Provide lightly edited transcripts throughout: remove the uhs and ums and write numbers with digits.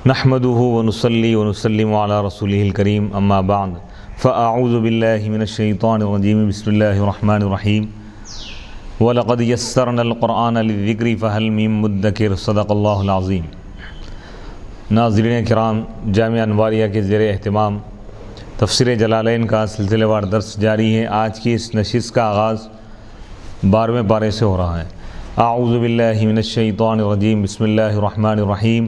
نحمده ونصلي ونسلم على رسوله الكريم اما بعد فاعوذ بالله من الشيطان الرجيم بسم الله الرحمن الرحيم ولقد يسرنا القرآن للذكر فهل من مدكر صدق اللہ العظیم۔ ناظرین کرام، جامعہ انواریہ کے زیر اہتمام تفسیر جلالین کا سلسلہ وار درس جاری ہے۔ آج کی اس نشست کا آغاز 12ویں پارے سے ہو رہا ہے۔ اعوذ باللہ من الشیطان الرجیم بسم اللہ الرحمن الرحیم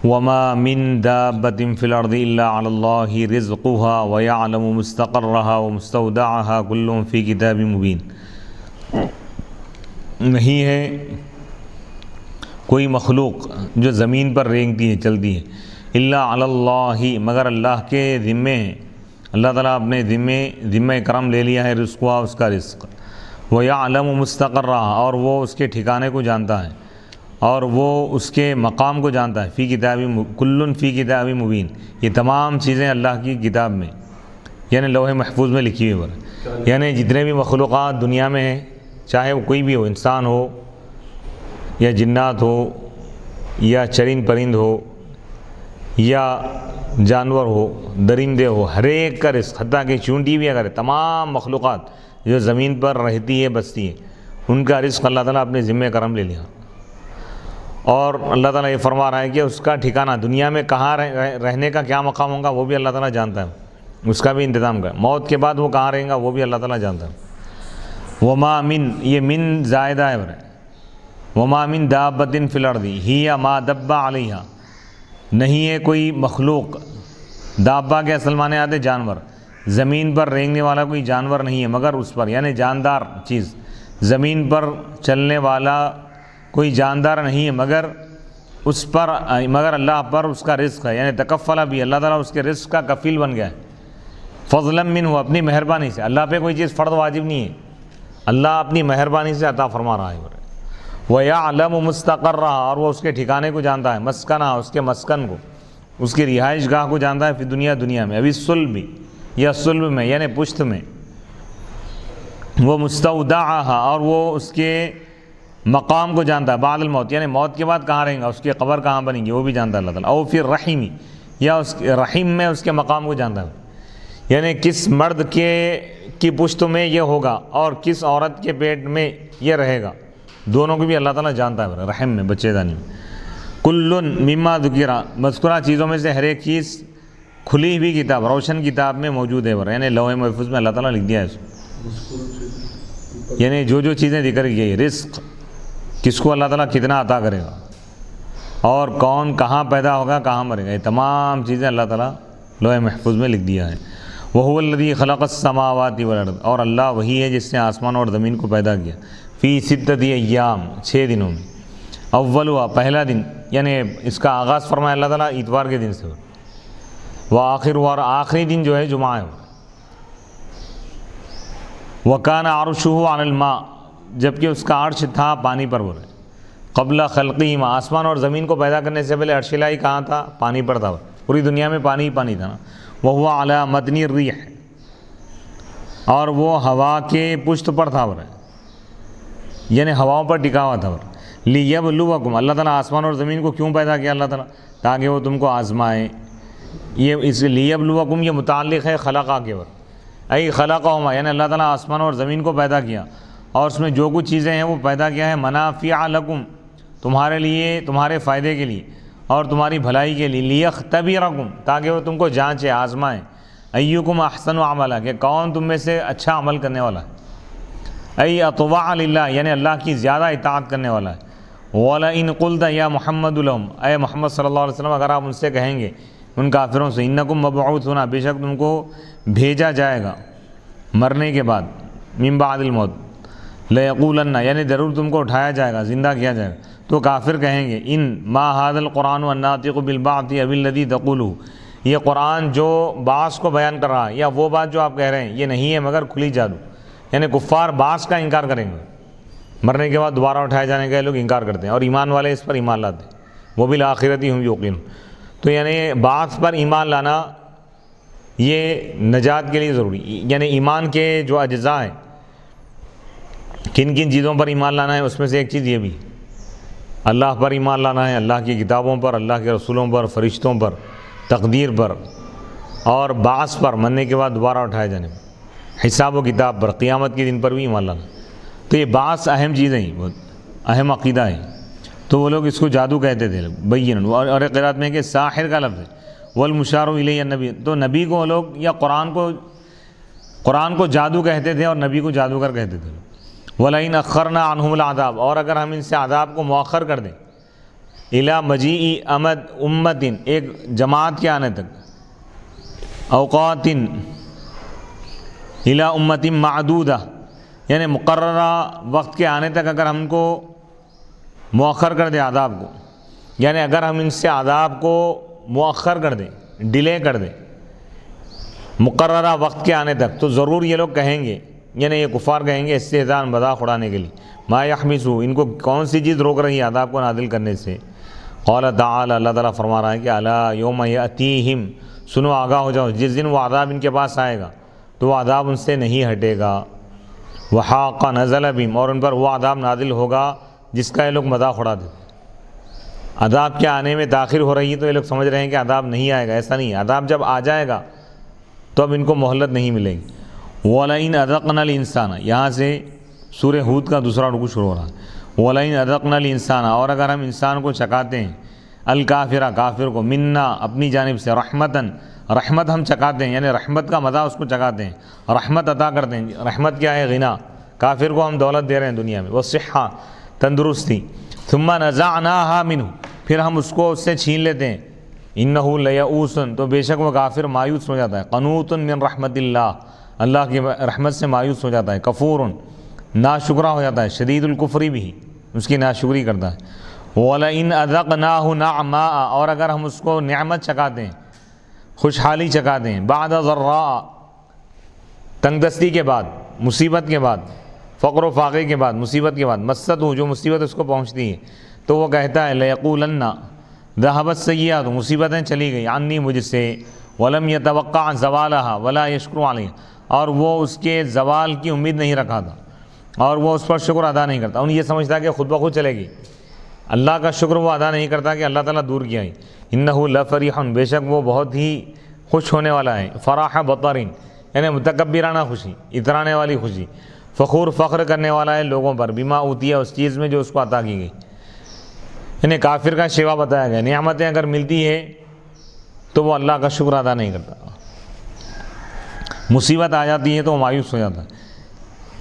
وما من دابة في الأرض إلا على الله رزقها ويعلم مستقرها ومستودعها كل في كتاب مبين۔ نہیں ہے کوئی مخلوق جو زمین پر رینگتی ہے، چلتی ہے، الا علی اللہ، مگر اللہ کے ذمے ہے۔ اللہ تعالیٰ اپنے ذمہ کرم لے لیا ہے رزقها، اس کا رزق، وَيَعْلَمُ مُسْتَقَرَّهَا، اور وہ اس کے ٹھکانے کو جانتا ہے اور وہ اس کے مقام کو جانتا ہے۔ فی کتاب کل فی کتاب مبین، یہ تمام چیزیں اللہ کی کتاب میں یعنی لوح محفوظ میں لکھی ہوئی ہے۔ یعنی جتنے بھی مخلوقات دنیا میں ہیں، چاہے وہ کوئی بھی ہو، انسان ہو یا جنات ہو یا چرند پرند ہو یا جانور ہو، درندے ہو، ہر ایک کا رزق، حتیٰ کہ چونٹی بھی اگر ہے، تمام مخلوقات جو زمین پر رہتی ہے بستی ہے، ان کا رزق اللہ تعالیٰ اپنے ذمہ کرم لے لیا۔ اور اللہ تعالیٰ یہ فرما رہا ہے کہ اس کا ٹھکانہ دنیا میں کہاں رہنے کا کیا مقام ہوگا وہ بھی اللہ تعالیٰ جانتا ہے، اس کا بھی انتظام کرے۔ موت کے بعد وہ کہاں رہیں گا وہ بھی اللہ تعالیٰ جانتا ہے۔ وما من، یہ من زائدہ ہے، وما من دابۃ فی الارض ہی ما دب علیہا، نہیں ہے کوئی مخلوق، دابہ کے اصل معنی آتے جانور، زمین پر رینگنے والا کوئی جانور نہیں ہے مگر اس پر، یعنی جاندار چیز، زمین پر چلنے والا کوئی جاندار نہیں ہے مگر اس پر، مگر اللہ پر اس کا رزق ہے، یعنی تکفل بھی، اللہ تعالیٰ اس کے رزق کا کفیل بن گیا ہے۔ فضلا منہ، اپنی مہربانی سے، اللہ پہ کوئی چیز فرض واجب نہیں ہے، اللہ اپنی مہربانی سے عطا فرما رہا ہے۔ وَيَعْلَمُ مُسْتَقَرَّهَا، اور وہ اس کے ٹھکانے کو جانتا ہے، مسکنہ، اس کے مسکن کو، اس کی رہائش گاہ کو جانتا ہے، فی دنیا میں، ابھی صلب یا صلب میں یعنی پشت میں، وہ مستودعها، اور وہ اس کے مقام کو جانتا ہے، بعد الموت، یعنی موت کے بعد کہاں رہیں گا، اس کی قبر کہاں بنیں گی وہ بھی جانتا ہے اللہ تعالیٰ۔ او فی الرحیم، یا اس رحیم میں اس کے مقام کو جانتا ہے، یعنی کس مرد کی پشت میں یہ ہوگا اور کس عورت کے پیٹ میں یہ رہے گا، دونوں کو بھی اللہ تعالیٰ جانتا ہے، رحم میں، بچے دانی میں۔ کل مما ذکر، مذکورہ چیزوں میں سے ہر ایک چیز کھلی ہوئی کتاب، روشن کتاب میں موجود ہے، یعنی لوح محفوظ میں اللہ تعالیٰ لکھ دیا ہے اس کو۔ یعنی جو چیزیں ذکر کی گئی، رزق کس کو اللہ تعالیٰ کتنا عطا کرے گا، اور کون کہاں پیدا ہوگا کہاں مرے گا، یہ تمام چیزیں اللہ تعالیٰ لوح محفوظ میں لکھ دیا ہے۔ وَهُوَ الَّذِي خَلَقَ السَّمَاوَاتِ وَالْأَرْضَ، اور اللہ وہی ہے جس نے آسمان اور زمین کو پیدا کیا، فی 6 ایام، 6 دنوں میں۔ اولها، پہلا دن، یعنی اس کا آغاز فرمایا اللہ تعالیٰ اتوار کے دن سے، وآخرها، اور آخری دن جو ہے جمعہ ہے۔ وَكَانَ عَرْشُهُ عَلَى الْمَاءِ، جبکہ اس کا عرش تھا پانی پر، وہ قبل خلقہما، آسمان اور زمین کو پیدا کرنے سے پہلے عرش الہی کہاں تھا، پانی پر تھا، پوری دنیا میں پانی ہی پانی تھا نا۔ وَهُوَ عَلَى مَتْنِ الرِّيحِ، اور وہ ہوا کے پشت پر تھا، یعنی ہواؤں پر ٹکا ہوا تھا۔ لِيَبْلُوَكُمْ، اللہ تعالیٰ آسمان اور زمین کو کیوں پیدا کیا اللہ تعالیٰ، تاکہ وہ تم کو آزمائے۔ یہ اس لِيَبْلُوَكُمْ یہ متعلق ہے خلقہ کے اوپر، ای خلقہما، یعنی اللہ تعالیٰ آسمان اور زمین کو پیدا کیا، اور اس میں جو کچھ چیزیں ہیں وہ پیدا کیا ہے، منافع لکم، تمہارے لیے، تمہارے فائدے کے لیے اور تمہاری بھلائی کے لیے، لیختبرکم، تاکہ وہ تم کو جانچے، آزمائے، ایکم احسن عملا، کہ کون تم میں سے اچھا عمل کرنے والا ہے، ای اطوع للہ، یعنی اللہ کی زیادہ اطاعت کرنے والا ہے۔ وَلَئِن قُلْتَ یا محمد لهم، اے محمد صلی اللہ علیہ وسلم، اگر آپ ان سے کہیں گے، ان کافروں سے، انکم مبعوثون، بے شک تم کو بھیجا جائے گا مرنے کے بعد، من بعد الموت، لَيَقُولَنَّ، یعنی ضرور تم کو اٹھایا جائے گا، زندہ کیا جائے گا، تو کافر کہیں گے، ان ما هذا القرآن الناطق بالبعث اب الذی تقولہ، یہ قرآن جو بعث کو بیان کر رہا ہے، یا وہ بات جو آپ کہہ رہے ہیں، یہ نہیں ہے مگر کھلی جادو، یعنی کفار بعث کا انکار کریں گے، مرنے کے بعد دوبارہ اٹھائے جانے کا لوگ انکار کرتے ہیں، اور ایمان والے اس پر ایمان لاتے ہیں، وہ بالآخرۃ ہم یوقنون۔ تو یعنی بعث پر ایمان لانا یہ نجات کے لیے ضروری، یعنی ایمان کے جو اجزاء ہیں، کن کن چیزوں پر ایمان لانا ہے، اس میں سے ایک چیز یہ بھی اللہ پر ایمان لانا ہے، اللہ کی کتابوں پر، اللہ کے رسولوں پر، فرشتوں پر، تقدیر پر، اور بعث پر، مرنے کے بعد دوبارہ اٹھائے جانے پر، حساب و کتاب پر، قیامت کے دن پر بھی ایمان لانا۔ تو یہ بعث اہم چیزیں ہیں، بہت اہم عقیدہ ہے۔ تو وہ لوگ اس کو جادو کہتے تھے بین، اور ایک قرات میں کہ ساحر کا لفظ ہے، والمشار الیہ النبی، تو نبی کو لوگ یا قرآن کو جادو کہتے تھے اور نبی کو جادوگر کہتے تھے۔ وَلَئِنْ أَخَّرْنَا عَنْهُمُ الْعَذَابَ، اور اگر ہم ان سے عذاب کو مؤخر کر دیں، اِلَى مَجِیءِ أُمَّةٍ، ایک جماعت کے آنے تک، اوقات اِلَى أُمَّةٍ مَعْدُودَةٍ، یعنی مقررہ وقت کے آنے تک اگر ہم کو مؤخر کر دیں عذاب کو، یعنی اگر ہم ان سے عذاب کو مؤخر کر دیں، ڈیلے کر دیں مقررہ وقت کے آنے تک، تو ضرور یہ لوگ کہیں گے، یعنی یہ کفار کہیں گے استہزاء مذاق اڑانے کے لیے، ما یحبسو، ان کو کون سی چیز روک رہی ہے عذاب کو نازل کرنے سے۔ قال تعالی، اللہ تعالیٰ فرما رہا ہے کہ الا یوم یاتیہم، سنو آگاہ ہو جاؤ، جس دن وہ عذاب ان کے پاس آئے گا تو وہ عذاب ان سے نہیں ہٹے گا۔ وحاق نزل بہم، اور ان پر وہ عذاب نازل ہوگا جس کا یہ لوگ مذاق اڑاتے تھے۔ عذاب کے آنے میں تاخیر ہو رہی ہے تو یہ لوگ سمجھ رہے ہیں کہ عذاب نہیں آئے گا، ایسا نہیں ہے، عذاب جب آ جائے گا تو اب ان کو مہلت نہیں ملے گی۔ وَلَئِنْ أَذَقْنَا الْإِنسَانَ، یہاں سے سورہ ہود کا دوسرا رکوع شروع ہو رہا ہے۔ وَلَئِنْ أَذَقْنَا الْإِنسَانَ، اور اگر ہم انسان کو چکاتے ہیں، الکافرہ، کافر کو، منا، اپنی جانب سے، رحمتاً، رحمت ہم چکاتے ہیں، یعنی رحمت کا مزہ اس کو چکاتے ہیں، رحمت عطا کرتے ہیں۔ رحمت کیا ہے؟ غنا، کافر کو ہم دولت دے رہے ہیں دنیا میں، وہ صحہ، تندرستی، ثم نزعناها منہ، پھر ہم اس کو اس سے چھین لیتے ہیں، انہ لیئوس، تو بے شک وہ کافر مایوس ہو جاتا ہے، قنوط من رحمت اللہ، اللہ کی رحمت سے مایوس ہو جاتا ہے، کفور، ناشکرہ ہو جاتا ہے، شدید الکفری بھی، اس کی ناشکری کرتا ہے۔ وَلَئِنْ أَذَقْنَاهُ نَعْمَاءَ، اور اگر ہم اس کو نعمت چکاتے ہیں، خوشحالی چکاتے ہیں، بعد ضراء، تنگ دستی کے بعد، مصیبت کے بعد، فقر و فاقے کے بعد، مصیبت کے بعد، مست ہو، جو مصیبت اس کو پہنچتی ہے تو وہ کہتا ہے لَيَقُولَنَّ ذَهَبَتْ السَّيِّئَاتُ، مصیبتیں چلی گئی، عَنِّی، مجھ سے، وَلَمْ يَتَوَقَّعْ زَوَالَهَا وَلَا يَشْكُرُ عَلَيْهَا، اور وہ اس کے زوال کی امید نہیں رکھا تھا اور وہ اس پر شکر ادا نہیں کرتا، یہ سمجھتا کہ خود بخود چلے گی، اللہ کا شکر وہ ادا نہیں کرتا کہ اللہ تعالیٰ دور کیا ہے۔ انہ لفریح، بے شک وہ بہت ہی خوش ہونے والا ہے، فراح بطرین، یعنی متکبرانہ خوشی، اترانے والی خوشی، فخور، فخر کرنے والا ہے لوگوں پر، بما اوتیہ، اس چیز میں جو اس کو عطا کی گئی، یعنی کافر کا شیوا بتایا گیا، نعمتیں اگر ملتی ہے تو وہ اللہ کا شکر ادا نہیں کرتا، مصیبت آ جاتی ہے تو وہ مایوس ہو جاتا ہے۔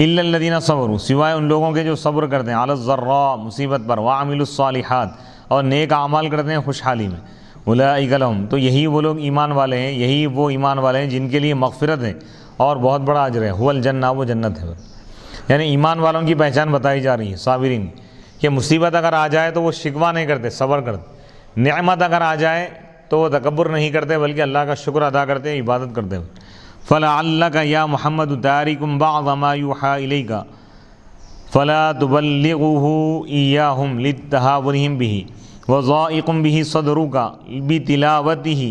الا الذین صبروا، سوائے ان لوگوں کے جو صبر کرتے ہیں، علی الضراء، مصیبت پر، وعملوا الصالحات، اور نیک اعمال کرتے ہیں خوشحالی میں، اولئک لہم، تو یہی وہ لوگ ایمان والے ہیں، یہی وہ ایمان والے ہیں جن کے لیے مغفرت ہے اور بہت بڑا اجر ہے، هو الجنہ، وہ جنت ہے۔ یعنی ایمان والوں کی پہچان بتائی جا رہی ہے، صابرین، کہ مصیبت اگر آ جائے تو وہ شکوہ نہیں کرتے، صبر کرتے، نعمت اگر آ جائے تو وہ تکبر نہیں کرتے بلکہ اللہ کا شکر ادا کرتے ہیں، عبادت کرتے ہیں۔ فَلَعَلَّكَ يَا مُحَمَّدُ تَارِكٌ بَعْضَ مَا يُوحَىٰ إِلَيْكَ فَلَا تُبَلِّغُهُ إِيَّاهُمْ لِلتَّهَاوُنِهِمْ بِهِ وَضَائِقٌ بِهِ صَدْرُكَ بِتِلَاوَتِهِ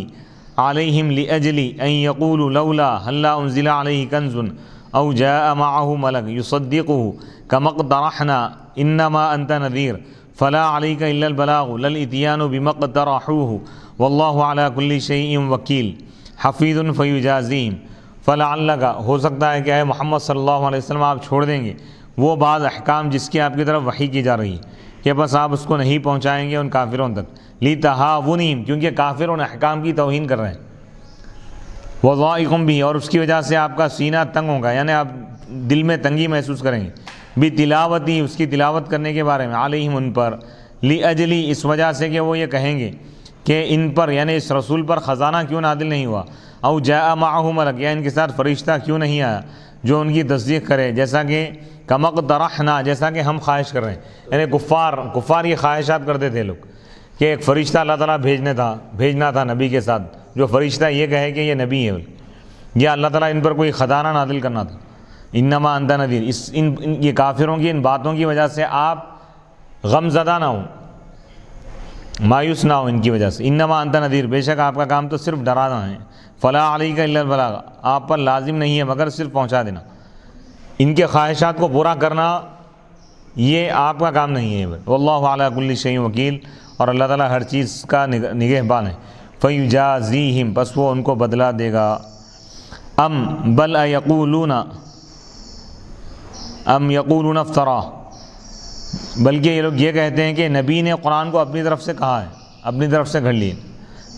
عَلَيْهِمْ لِأَجْلِ أَن يَقُولُوا لَوْلَا هَلَّا أُنزِلَ عَلَيْهِ كَنزٌ أَوْ جَاءَ مَعَهُ مَلَكٌ يُصَدِّقُهُ كَمَا اقْتَرَحْنَا إِنَّمَا أَنتَ نَذِيرٌ فَلَا عَلَيْكَ إِلَّا الْبَلَاغُ لَا الْإِتْيَانُ بِمَا اقْتَرَحُوهُ وَاللَّهُ عَلَى كُلِّ شَيْءٍ وَكِيلٌ حَفِيظٌ فَيُجَازِيهِمْ۔ فَلَعَلَّكَ، ہو سکتا ہے کہ اے محمد صلی اللہ علیہ وسلم آپ چھوڑ دیں گے وہ بعض احکام جس کی آپ کی طرف وحی کی جا رہی ہے، کہ بس آپ اس کو نہیں پہنچائیں گے ان کافروں تک، لِتَہَاوُنِهِمْ، کیونکہ کافر ان احکام کی توہین کر رہے ہیں، وَضَائِقٌ بِهِ، اور اس کی وجہ سے آپ کا سینہ تنگ ہوگا، یعنی آپ دل میں تنگی محسوس کریں گے، بِتِلَاوَتِهِ، اس کی تلاوت کرنے کے بارے میں، عَلَيْهِمْ، ان پر، لِأَجْلِ، اس وجہ سے کہ وہ یہ کہیں گے کہ ان پر، یعنی اس رسول پر خزانہ کیوں نازل نہیں ہوا، او جاء معه ملک، یا ان کے ساتھ فرشتہ کیوں نہیں آیا جو ان کی تصدیق کرے، جیسا کہ کما اقترحنا، جیسا کہ ہم خواہش کر رہے ہیں، یعنی کفار یہ خواہشات کرتے تھے لوگ کہ ایک فرشتہ اللہ تعالیٰ بھیجنا تھا نبی کے ساتھ، جو فرشتہ یہ کہے کہ یہ نبی ہے، یا اللہ تعالیٰ ان پر کوئی خزانہ نازل کرنا تھا۔ انما انت نذیر، یہ کافروں کی ان باتوں کی وجہ سے آپ غم زدہ نہ ہوں، مایوس نہ ہو ان کی وجہ سے، انما انت نذیر، بے شک آپ کا کام تو صرف ڈرانا ہے، فلا علیک الا البلاغ، آپ پر لازم نہیں ہے مگر صرف پہنچا دینا، ان کے خواہشات کو پورا کرنا یہ آپ کا کام نہیں ہے. واللہ علی کل شیء وکیل، اور اللہ تعالیٰ ہر چیز کا نگہبان ہے. فیجازیہم، بس وہ ان کو بدلہ دے گا. بل یقولون افطرا، بلکہ یہ لوگ یہ کہتے ہیں کہ نبی نے قرآن کو اپنی طرف سے کہا ہے، اپنی طرف سے گھڑ لیے،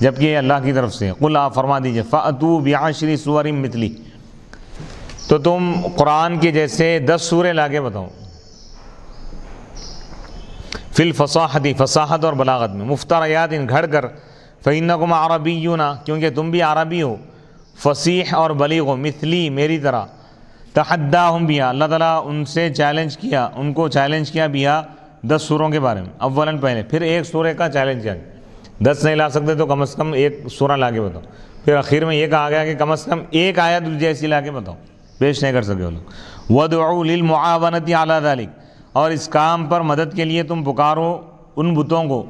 جبکہ یہ اللہ کی طرف سے. قل آپ فرما دیجئے فأتوا بعشر سور مثلی، تو تم قرآن کے جیسے 10 سورے لا کے بتاؤ. فی الفصاحت، فصاحت اور بلاغت میں. مفتریات، گھڑ کر. فإنکم عربیون، کیونکہ تم بھی عربی ہو. فصیح اور بلیغ ہو، مثلی، میری طرح. تحداہم بہا، اللہ تعالیٰ ان سے چیلنج کیا، ان کو چیلنج کیا بہا 10 سوروں کے بارے میں. اولاً پہلے، پھر ایک سورے کا چیلنج کیا. 10 نہیں لا سکتے تو کم از کم ایک سورہ لا کے بتاؤ. پھر آخر میں یہ کہا گیا کہ کم از کم ایک آیت جیسی لا کے بتاؤ. پیش نہیں کر سکے وہ لوگ. وَدْعُوا لِلْمُعَاوَنَةِ عَلَى ذَلِكَ، اور اس کام پر مدد کے لیے تم پکارو ان بتوں کو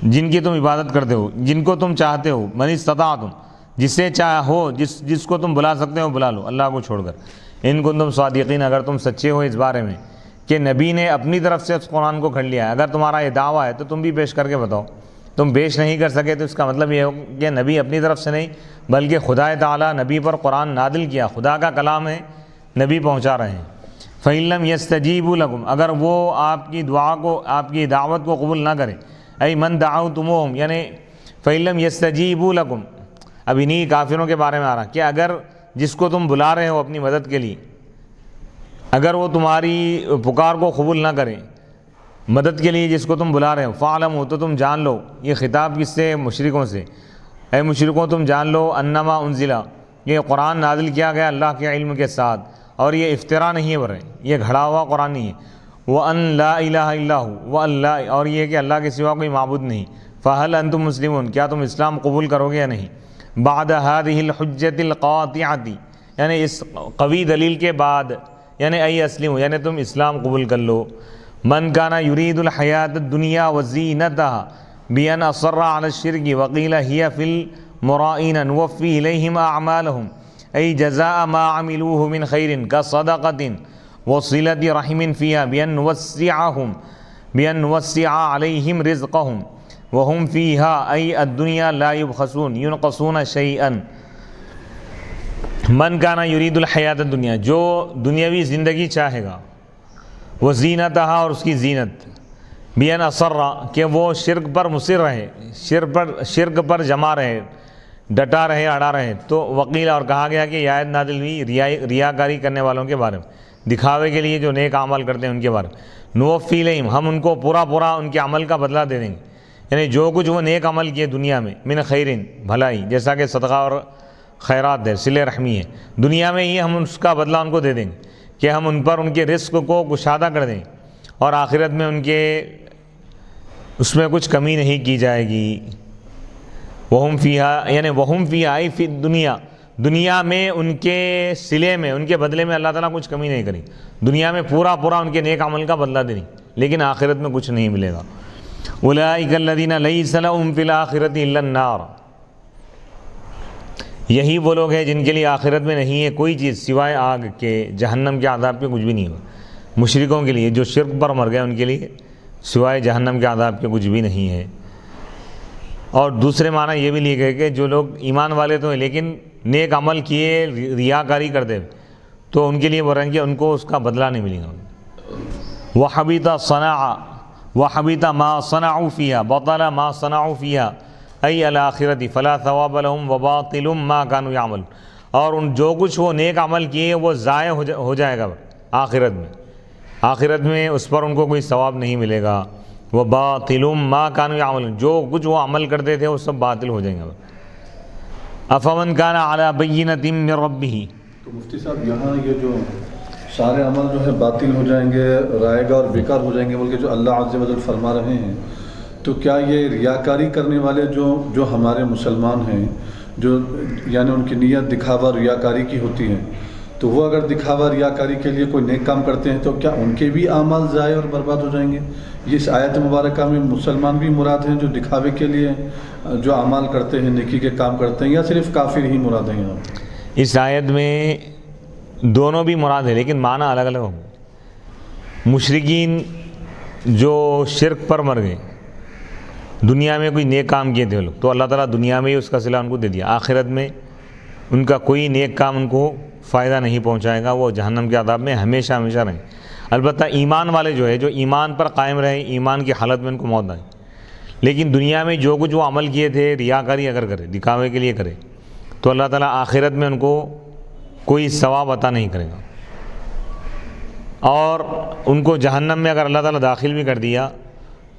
جن کی تم عبادت کرتے ہو، جن کو تم چاہتے ہو. من استطعتم، جسے چاہو، جس کو تم بلا سکتے ہو بلا لو، اللہ کو چھوڑ کر. ان کو تم صادقین، اگر تم سچے ہو اس بارے میں کہ نبی نے اپنی طرف سے اس قرآن کو کھڑ لیا ہے. اگر تمہارا یہ دعویٰ ہے تو تم بھی پیش کر کے بتاؤ. تم پیش نہیں کر سکے تو اس کا مطلب یہ ہو کہ نبی اپنی طرف سے نہیں بلکہ خدا تعالیٰ نبی پر قرآن نازل کیا، خدا کا کلام ہے، نبی پہنچا رہے ہیں. فَإِن لَّمْ يَسْتَجِيبُوا لَكُمْ، اگر وہ آپ کی دعا کو، آپ کی دعوت کو قبول نہ کرے. اَيْ مَنْ دَعَوْتُمُوهُمْ، یعنی فَإِن لَّمْ يَسْتَجِيبُوا لَكُمْ، اب انہی کافروں کے بارے میں آ رہا کہ اگر جس کو تم بلا رہے ہو اپنی مدد کے لیے، اگر وہ تمہاری پکار کو قبول نہ کرے، مدد کے لیے جس کو تم بلا رہے ہو. فَاعْلَمُوا، تو تم جان لو. یہ خطاب کس سے؟ مشرکوں سے. اے مشرکوں تم جان لو انما انزل، یہ قرآن نازل کیا گیا اللہ کے علم کے ساتھ، اور یہ افترا نہیں ہے، برے یہ گھڑا ہوا قرآن نہیں ہے. وَأَن لَا إِلَٰهَ إِلَّا هُوَ، وَأَللَّهَ، اور یہ کہ اللہ کے سوا کوئی معبود نہیں. فَهَلْ أَنْتُمْ مُسْلِمُونَ، کیا تم اسلام قبول کرو گے یا نہیں. بعد هذه الحجة القاطعة، یعنی اس قوی دلیل کے بعد، یعنی ای اسلم، یعنی تم اسلام قبول کر لو. من كان يريد الحياة الدنيا وزينتها بأن أصر على الشرك وقيل هي في المرائين نوفي إليهم أعمالهم أي جزاء ما عملوه من خير كصدقة وصلة رحم فيها بأن نوسع عليهم رزقهم وهم فيها أي الدنيا لا ينقصون شيئا. من كان يريد الحياة الدنيا، جو دنیاوی زندگی چاہے گا، وہ زینتہا، اور اس کی زینت، بین اصرا، کہ وہ شرک پر مصر رہے، شرک پر جمع رہے، ڈٹا رہے، اڑا رہے. تو وقیل، اور کہا گیا کہ یہ آیت نازل ہوئی ریاکاری کرنے والوں کے بارے میں، دکھاوے کے لیے جو نیک عمل کرتے ہیں ان کے بارے میں. نوفی الیہم، ہم ان کو پورا ان کے عمل کا بدلہ دے دیں گے. یعنی جو کچھ وہ نیک عمل کیے دنیا میں، من خیرن، بھلائی، جیسا کہ صدقہ اور خیرات ہے، صلہ رحمی ہے، دنیا میں ہی ہم اس کا بدلہ ان کو دے دیں گے کہ ہم ان پر ان کے رزق کو کشادہ کر دیں، اور آخرت میں ان کے اس میں کچھ کمی نہیں کی جائے گی. وہم فیہا، یعنی وہم فیہا ای فی الدنیا، دنیا میں ان کے صلے میں، ان کے بدلے میں اللہ تعالیٰ کچھ کمی نہیں کریں. دنیا میں پورا ان کے نیک عمل کا بدلہ دیں، لیکن آخرت میں کچھ نہیں ملے گا. اولئک الذین لیس لہم فی الآخرۃ الا النار، یہی وہ لوگ ہیں جن کے لیے آخرت میں نہیں ہے کوئی چیز سوائے آگ کے، جہنم کے عذاب کے کچھ بھی نہیں ہوا. مشرکوں کے لیے جو شرک پر مر گئے ان کے لیے سوائے جہنم کے عذاب کے کچھ بھی نہیں ہے. اور دوسرے معنی یہ بھی لیے گئے کہ جو لوگ ایمان والے تو ہیں لیکن نیک عمل کیے ریاکاری کرتے تو ان کے لیے وہ رہیں گے، ان کو اس کا بدلہ نہیں ملے گا. وَحَبِطَ مَا صَنَعُوا فِيهَا بَطَلَ مَا صَنَعُوا فِيهَا أَيْ الْآخِرَةِ فَلَا ثَوَابَ لَهُمْ وَبَاطِلٌ مَا كَانُوا يَعْمَلُونَ، اور ان جو کچھ وہ نیک عمل کیے وہ ضائع ہو جائے گا آخرت میں اس پر ان کو کوئی ثواب نہیں ملے گا. وَبَاطِلٌ مَا كَانُوا يَعْمَلُونَ، جو کچھ وہ عمل کرتے تھے وہ سب باطل ہو جائیں گے. أَفَمَنْ كَانَ عَلَى بَيِّنَةٍ مِّن رَبِّهِ، تو مفتی صاحب یہاں یہ جو سارے عمل جو ہے باطل ہو جائیں گے، رائے گا اور بیکار ہو جائیں گے بلکہ جو اللہ عز و جل فرما رہے ہیں، تو کیا یہ ریاکاری کرنے والے جو ہمارے مسلمان ہیں، جو یعنی ان کی نیت دکھاوا ریاکاری کی ہوتی ہے، تو وہ اگر دکھاوا ریاکاری کے لیے کوئی نیک کام کرتے ہیں تو کیا ان کے بھی اعمال ضائع اور برباد ہو جائیں گے؟ یہ اس آیت مبارکہ میں مسلمان بھی مراد ہیں جو دکھاوے کے لیے جو اعمال کرتے ہیں، نیکی کے کام کرتے ہیں، یا صرف کافر ہی مراد ہیں؟ اس آیت میں دونوں بھی مراد ہے لیکن معنی الگ الگ ہوں گے. مشرکین جو شرک پر مر گئے، دنیا میں کوئی نیک کام کیے تھے وہ لوگ، تو اللہ تعالیٰ دنیا میں ہی اس کا صلہ ان کو دے دیا، آخرت میں ان کا کوئی نیک کام ان کو فائدہ نہیں پہنچائے گا، وہ جہنم کے عذاب میں ہمیشہ ہمیشہ رہیں۔ البتہ ایمان والے جو ہے، جو ایمان پر قائم رہے، ایمان کی حالت میں ان کو موت آئی، لیکن دنیا میں جو کچھ وہ عمل کیے تھے، ریاکاری اگر کرے، دکھاوے کے لیے کرے، تو اللہ تعالیٰ آخرت میں ان کو کوئی ثواب عطا نہیں کرے گا، اور ان کو جہنم میں اگر اللہ تعالیٰ داخل بھی کر دیا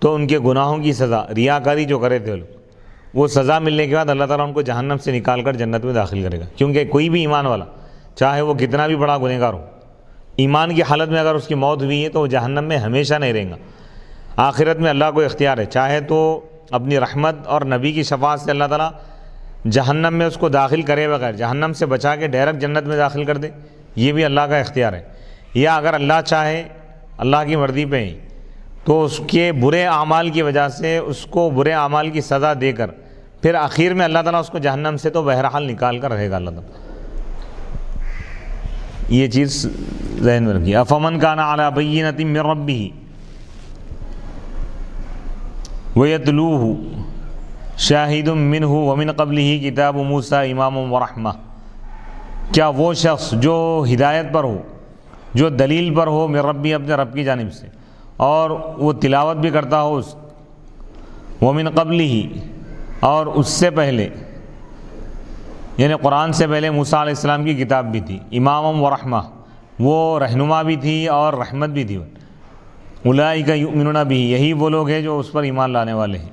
تو ان کے گناہوں کی سزا، ریاکاری جو کرے تھے لوگ، وہ سزا ملنے کے بعد اللہ تعالیٰ ان کو جہنم سے نکال کر جنت میں داخل کرے گا، کیونکہ کوئی بھی ایمان والا، چاہے وہ کتنا بھی بڑا گنہگار ہو، ایمان کی حالت میں اگر اس کی موت ہوئی ہے تو وہ جہنم میں ہمیشہ نہیں رہیں گا۔ آخرت میں اللہ کو اختیار ہے، چاہے تو اپنی رحمت اور نبی کی شفاعت سے اللہ تعالیٰ جہنم میں اس کو داخل کرے بغیر جہنم سے بچا کے ڈائریکٹ جنت میں داخل کر دے، یہ بھی اللہ کا اختیار ہے، یا اگر اللہ چاہے، اللہ کی مرضی پہ ہی، تو اس کے برے اعمال کی وجہ سے اس کو برے اعمال کی سزا دے کر پھر آخر میں اللہ تعالیٰ اس کو جہنم سے تو بہرحال نکال کر رہے گا اللہ تعالیٰ۔ یہ چیز ذہن میں رکھیے۔ افمن کان علی بینۃ من ربہ ویتلوہ شاہد منہ ومن قبلہ کتاب موسیٰ امام ورحمہ، کیا وہ شخص جو ہدایت پر ہو، جو دلیل پر ہو، من ربی، اپنے رب کی جانب سے، اور وہ تلاوت بھی کرتا ہو اس ومن قبلہ، اور اس سے پہلے یعنی قرآن سے پہلے موسیٰ علیہ السلام کی کتاب بھی تھی، امام ورحمہ، وہ رہنما بھی تھی اور رحمت بھی تھی، اولئک یؤمنون بہ، یہی وہ لوگ ہیں جو اس پر ایمان لانے والے ہیں۔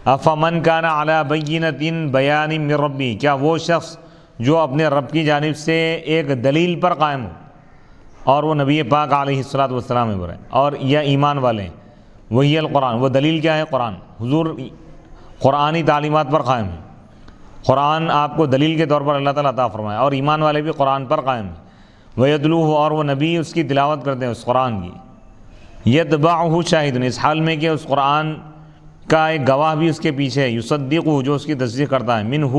افمن کان علی بینۃ بیان من ربہ، کیا وہ شخص جو اپنے رب کی جانب سے ایک دلیل پر قائم ہو، اور وہ نبی پاک علیہ الصلاۃ والسلام پر ہے، اور یا ایمان والے ہیں، وہی القرآن، وہ دلیل کیا ہے؟ قرآن، حضور قرآنی تعلیمات پر قائم ہے، قرآن آپ کو دلیل کے طور پر اللہ تعالیٰ عطا فرمایا، اور ایمان والے بھی قرآن پر قائم ہیں، ویتلوہ، اور وہ نبی اس کی تلاوت کرتے ہیں اس قرآن کی، یتبعہ شاہد، اس حال میں کہ اس قرآن کا ایک گواہ بھی اس کے پیچھے ہے، یصدقہ، جو اس کی تصدیق کرتا ہے، منہ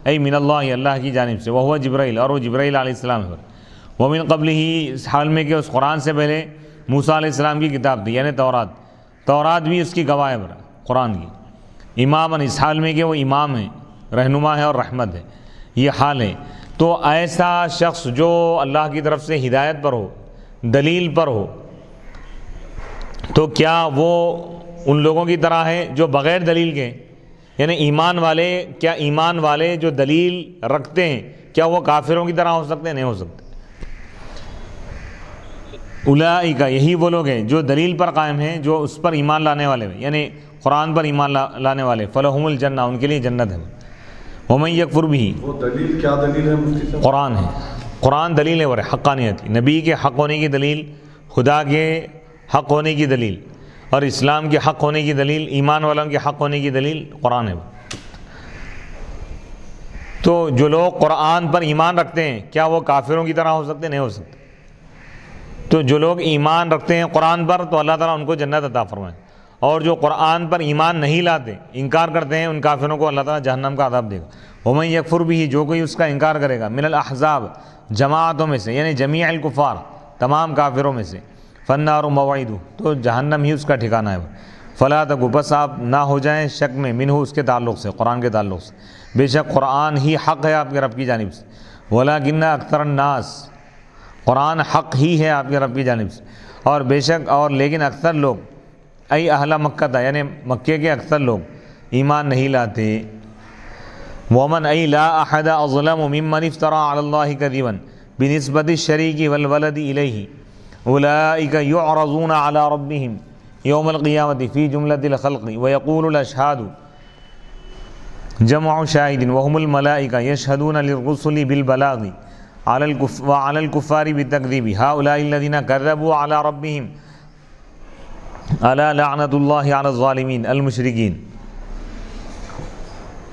ای من اللہ، اللہ کی جانب سے، وہو جبرائیل، اور وہ جبرائیل علیہ السلام ہے، ومن قبلہ، اس حال میں کہ اس قرآن سے پہلے موسیٰ علیہ السلام کی کتاب تھی، یعنی تورات بھی اس کی گواہ ہے قرآن کی، اماماً، اس حال میں کہ وہ امام ہے، رہنما ہے اور رحمت ہے، یہ حال ہے۔ تو ایسا شخص جو اللہ کی طرف سے ہدایت پر ہو، دلیل پر ہو، تو کیا وہ ان لوگوں کی طرح ہے جو بغیر دلیل کے، یعنی ایمان والے، کیا ایمان والے جو دلیل رکھتے ہیں، کیا وہ کافروں کی طرح ہو سکتے ہیں؟ نہیں ہو سکتے۔ اولئک، یہی وہ لوگ ہیں جو دلیل پر قائم ہیں، جو اس پر ایمان لانے والے ہیں، یعنی قرآن پر ایمان لانے والے، فلہم الجنہ، ان کے لیے جنت ہے۔ ومن یکفر بہ، وہ دلیل کیا دلیل ہے مفتی صاحب؟ قرآن ہے، قرآن دلیل ہے، حقانیت کی، نبی کے حق ہونے کی دلیل، خدا کے حق ہونے کی دلیل، اور اسلام کے حق ہونے کی دلیل، ایمان والوں کے حق ہونے کی دلیل قرآن ہے۔ تو جو لوگ قرآن پر ایمان رکھتے ہیں، کیا وہ کافروں کی طرح ہو سکتے؟ نہیں ہو سکتے۔ تو جو لوگ ایمان رکھتے ہیں قرآن پر، تو اللہ تعالیٰ ان کو جنت عطا فرمائے، اور جو قرآن پر ایمان نہیں لاتے، انکار کرتے ہیں، ان کافروں کو اللہ تعالیٰ جہنم کا عذاب دے گا۔ ومن یکفر بہ، جو کوئی اس کا انکار کرے گا، من الاحزاب، جماعتوں میں سے، یعنی جمیع الکفار، تمام کافروں میں سے، فالنار موعدہ، تو جہنم ہی اس کا ٹھکانہ ہے۔ فلا تک، بس آپ نہ ہو جائیں شک میں، منہ، اس کے تعلق سے، قرآن کے تعلق سے، بے شک قرآن ہی حق ہے آپ کے رب کی جانب سے، ولکن اکثر الناس، قرآن حق ہی ہے آپ کے رب کی جانب سے، اور بے شک، اور لیکن اکثر لوگ، ای اہل مکہ تھا، یعنی مکے کے اکثر لوگ ایمان نہیں لاتے۔ ومن ای لا احد اظلم ممن افترى علی اللہ کذبا بنسبت الشریک والولد الیہ، اولئک یعرضون علی ربهم یوم القیامۃ فی جملۃ الخلق ویقول الاشہاد جمع شاہد وهم الملائکہ یشہدون للرسل بالبلاغ وعلى الكفار بالتکذیب هؤلاء الذین کذبوا علی ربهم الا لعنت اللہ علی الظالمین المشرکین،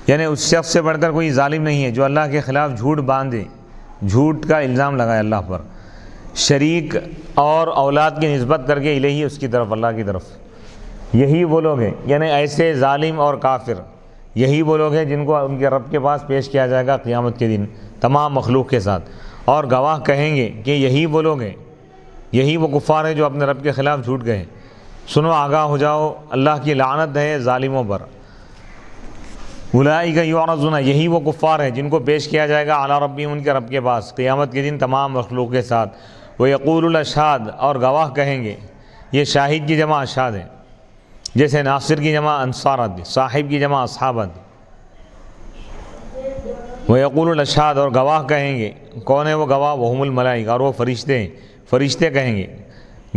یعنی اس شخص سے بڑھ کر کوئی ظالم نہیں ہے جو اللہ کے خلاف جھوٹ باندھے، جھوٹ کا الزام لگائے اللہ پر، شریک اور اولاد کی نسبت کر کے الہی، اس کی طرف، اللہ کی طرف، یہی وہ لوگ ہیں، یعنی ایسے ظالم اور کافر، یہی وہ لوگ ہیں جن کو ان کے رب کے پاس پیش کیا جائے گا قیامت کے دن تمام مخلوق کے ساتھ، اور گواہ کہیں گے کہ یہی وہ لوگ ہیں یہی وہ کفار ہیں جو اپنے رب کے خلاف جھوٹ گئے. سنو آگاہ ہو جاؤ اللہ کی لعنت ہے ظالموں پر. اولئک یعرضون یہی وہ کفار ہیں جن کو پیش کیا جائے گا علی ربہم ان کے رب کے پاس قیامت کے دن تمام مخلوق کے ساتھ. ویقول الاشہاد اور گواہ کہیں گے. یہ شاہد کی جمع اشہاد ہے. جیسے ناصر کی جمع انصار آتی، صاحب کی جمع اصحاب آتی. ویقول الاشہاد اور گواہ کہیں گے. کون ہے وہ گواہ؟ وہم الملائکہ اور وہ فرشتے ہیں. فرشتے کہیں گے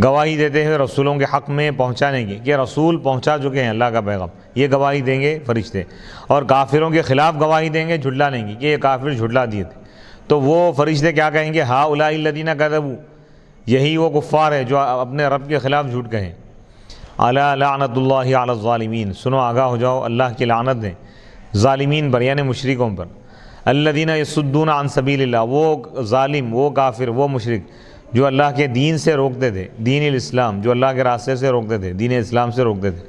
گواہی دیتے ہیں رسولوں کے حق میں پہنچانے کی کہ رسول پہنچا چکے ہیں اللہ کا پیغام. یہ گواہی دیں گے فرشتے. اور کافروں کے خلاف گواہی دیں گے جھٹلانے کی کہ یہ کافر جھٹلا دیے تھے. تو وہ فرشتے کیا کہیں گے؟ ہؤلاء الذین کذبوا یہی وہ کفار ہے جو اپنے رب کے خلاف جھوٹ کہیں. الا لعنت اللہ علی الظالمین سنو آگاہ ہو جاؤ اللہ کی لعنت ہے ظالمین پر یعنی مشرکوں پر. الذین یصدون عن سبیل اللہ وہ ظالم، وہ کافر، وہ مشرک جو اللہ کے دین سے روکتے تھے، دین الاسلام جو اللہ کے راستے سے روکتے تھے، دین اسلام سے روکتے تھے.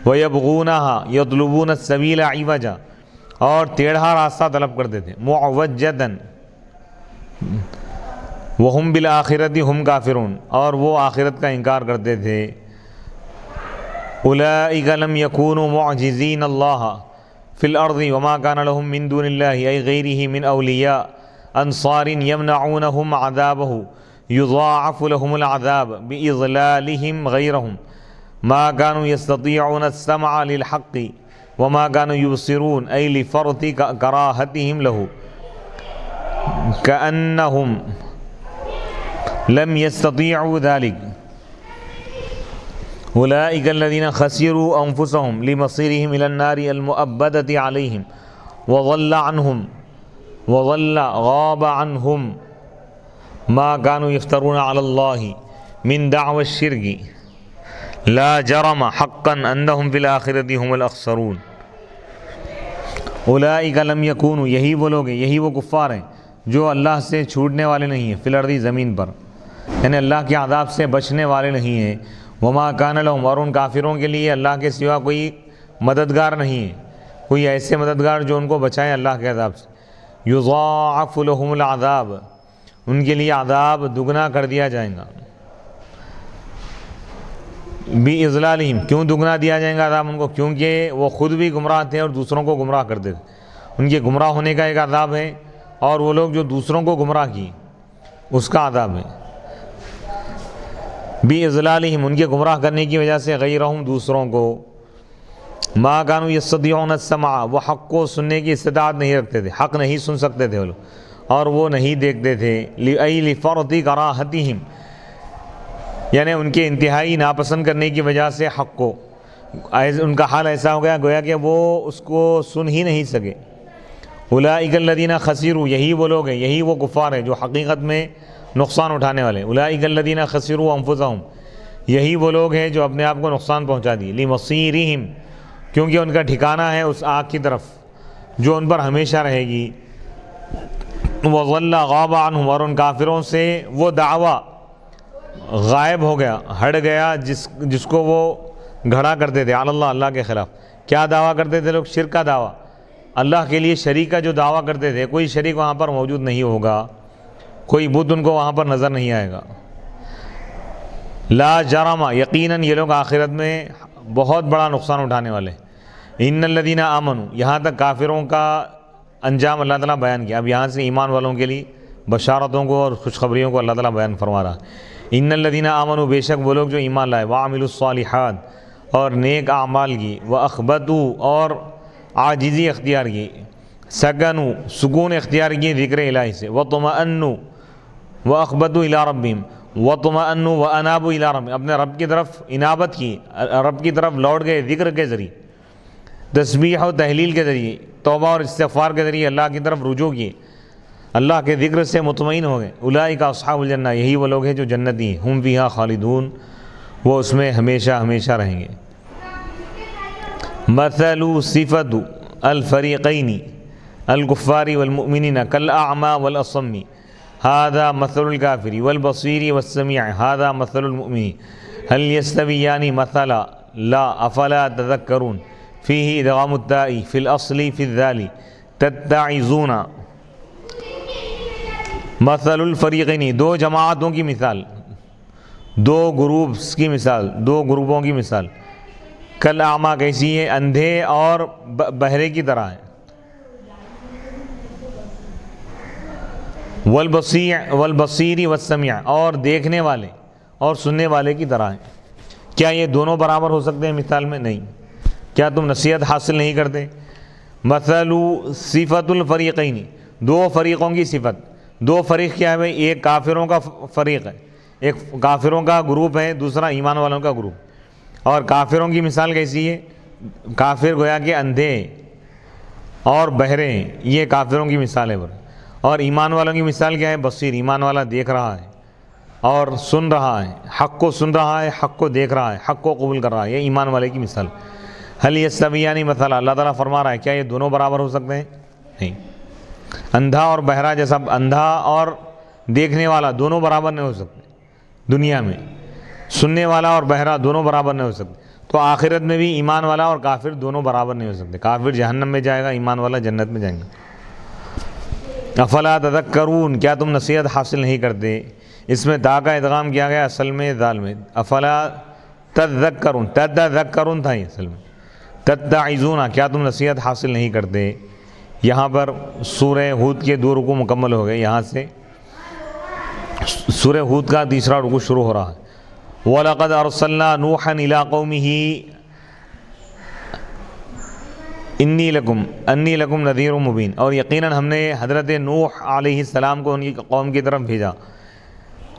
وَيَبْغُونَهَا يَطْلُبُونَ السَّبِيلَ عِوَجًا اور ٹیڑھا راستہ طلب کرتے تھے. مُعْوَجَّدًا وَهُمْ بِالْآخِرَةِ هُمْ كَافِرُونَ اور وہ آخرت کا انکار کرتے تھے. أُولَئِكَ لَمْ يَكُونُوا مُعْجِزِينَ اللَّهَ فِي الْأَرْضِ وَمَا كَانَ لَهُم مِّن دُونِ اللَّهِ أَيْ غَيْرِهِ مِنْ أَوْلِيَاءَ أَنصَارٍ يَمْنَعُونَهُمْ عَذَابَهُ يُضَاعَفُ لَهُمُ الْعَذَابُ بِإِضْلَالِهِمْ غَيْرَهُمْ مَا كَانُوا يَسْتَطِيعُونَ السَّمْعَ لِلْحَقِّ وَمَا كَانُوا يُبْصِرُونَ أَيْ لِفَرْطِ كَرَاهَتِهِمْ لَهُ كَأَنَّهُمْ لَمْ يَسْتَطِيعُوا ذَلِكَ. أولئك الذين خسروا أنفسهم لمصيرهم إلى النار المؤبدة عليهم وضل غاب عنهم ما كانوا يفترون على الله من دعوى الشرك لا جرم حقا أنهم في الآخرة هم الأخسرون. أولئك لم يكونوا یہی وہ لوگ ہیں، یہی وہ کفار ہیں جو اللہ سے چھوٹنے والے نہیں ہیں. فی الارض زمین پر یعنی اللہ کے عذاب سے بچنے والے نہیں ہیں. وما کان لہم اور ان کافروں کے لیے اللہ کے سوا کوئی مددگار نہیں ہے، کوئی ایسے مددگار جو ان کو بچائے اللہ کے عذاب سے. یضاعف لہم العذاب ان کے لیے عذاب دگنا کر دیا جائے گا. باضلالہم کیوں دگنا دیا جائے گا عذاب ان کو؟ کیونکہ وہ خود بھی گمراہ تھے اور دوسروں کو گمراہ کرتے تھے. ان کے گمراہ ہونے کا ایک عذاب ہے اور وہ لوگ جو دوسروں کو گمراہ کیے اس کا عذاب ہے. باضلالہم ان کے گمراہ کرنے کی وجہ سے غیرہم دوسروں کو. ما کانوا یستطیعون السمع وہ حق کو سننے کی استطاعت نہیں رکھتے تھے، حق نہیں سن سکتے تھے وہ لوگ اور وہ نہیں دیکھتے تھے. ای لفرط کراہتہم یعنی ان کے انتہائی ناپسند کرنے کی وجہ سے حق کو ان کا حال ایسا ہو گیا گویا کہ وہ اس کو سن ہی نہیں سکے. اولئک الذین خسروا یہی وہ لوگ ہیں، یہی وہ کفار ہیں جو حقیقت میں نقصان اٹھانے والے. اولئک الذین خسروا انفسہم یہی وہ لوگ ہیں جو اپنے آپ کو نقصان پہنچا دی. لمصیرہم کیونکہ ان کا ٹھکانہ ہے اس آگ کی طرف جو ان پر ہمیشہ رہے گی. وضل غاب عنہم اور ان کافروں سے وہ دعویٰ غائب ہو گیا، ہٹ گیا جس کو وہ گھڑا کرتے تھے علی اللہ اللہ کے خلاف. کیا دعویٰ کرتے تھے لوگ؟ شرک کا دعویٰ، اللہ کے لیے شریک کا جو دعویٰ کرتے تھے. کوئی شریک وہاں پر موجود نہیں ہوگا، کوئی بت ان کو وہاں پر نظر نہیں آئے گا. لا جرم یقیناً یہ لوگ آخرت میں بہت بڑا نقصان اٹھانے والے. ان الذین آمنوا یہاں تک کافروں کا انجام اللہ تعالیٰ بیان کیا. اب یہاں سے ایمان والوں کے لیے بشارتوں کو اور خوشخبریوں کو اللہ تعالیٰ بیان فرما رہا. ان الذین آمنوا بے شک وہ لوگ جو ایمان لائے، وعملوا الصالحات اور نیک اعمال کی، واخبتوا اور عاجزی اختیار کی، سکنوا سکون اختیار کی ذکر الہی سے، وطمأنوا واخبتوا الی ربہم وطمأنوا وانابوا الی ربہم اپنے رب کی طرف انابت کی، رب کی طرف لوٹ گئے ذکر کے ذریعے، تسبیح و تحلیل کے ذریعے، توبہ اور استغفار کے ذریعے اللہ کی طرف رجوع کیے، اللہ کے ذکر سے مطمئن ہو گئے. اولئک اصحاب الجنہ یہی وہ لوگ ہیں جو جنتی ہیں. ہم فیہا خالدون وہ اس میں ہمیشہ ہمیشہ رہیں گے. مثل صفت الفریقین الکفار والمؤمنین کالاعمی والاصم هذا مثل الکافر والبصیر والسمیع هذا مثل المؤمن هل یستویان مثلا لا افلا تذکرون فیہ ادغام التاء فی الاصل فی الذال تتعظون. مثل الفریقین دو جماعتوں کی مثال، دو گروپس کی مثال، دو گروپوں کی مثال، کل اعمیٰ کیسی ہے؟ اندھے اور بہرے کی طرح ہے، والبصیر والسمیع، اور دیکھنے والے اور سننے والے کی طرح ہے۔ کیا یہ دونوں برابر ہو سکتے ہیں مثال میں؟ نہیں۔ کیا تم نصیحت حاصل نہیں کرتے؟ مثل صفت الفریقین، دو فریقوں کی صفت، دو فریق کیا ہے بھائی؟ ایک کافروں کا فریق ہے، ایک کافروں کا گروپ ہے، دوسرا ایمان والوں کا گروپ۔ اور کافروں کی مثال کیسی ہے؟ کافر گویا کہ اندھے اور بہرے ہیں، یہ کافروں کی مثال ہے۔ اور ایمان والوں کی مثال کیا ہے؟ بصیر، ایمان والا دیکھ رہا ہے اور سن رہا ہے، حق کو سن رہا ہے، حق کو دیکھ رہا ہے، حق کو قبول کر رہا ہے، یہ ایمان والے کی مثال۔ حل یستویان مثلا، اللہ تعالیٰ فرما رہا ہے کیا یہ دونوں برابر ہو سکتے ہیں؟ نہیں۔ اندھا اور بہرا جیسا، اندھا اور دیکھنے والا دونوں برابر نہیں ہو سکتے دنیا میں، سننے والا اور بہرا دونوں برابر نہیں ہو سکتے، تو آخرت میں بھی ایمان والا اور کافر دونوں برابر نہیں ہو سکتے۔ کافر جہنم میں جائے گا، ایمان والا جنت میں جائیں گے۔ افلا تذکرون، کیا تم نصیحت حاصل نہیں کرتے؟ اس میں تا کا ادغام کیا گیا اصل میں دال میں، افلا تذکرون، تذکرون تھا یہ اصل میں، تتعظون، کیا تم نصیحت حاصل نہیں کرتے؟ یہاں پر سورہ ہود کے 2 رکوع مکمل ہو گئے، یہاں سے سورہ ہود کا تیسرا رکوع شروع ہو رہا ہے۔ وَلَقَدْ أَرْسَلْنَا نُوحًا إِلَىٰ قَوْمِهِ انی لکم نذیر مبین، اور یقیناً ہم نے حضرت نوح علیہ السلام کو ان کی قوم کی طرف بھیجا۔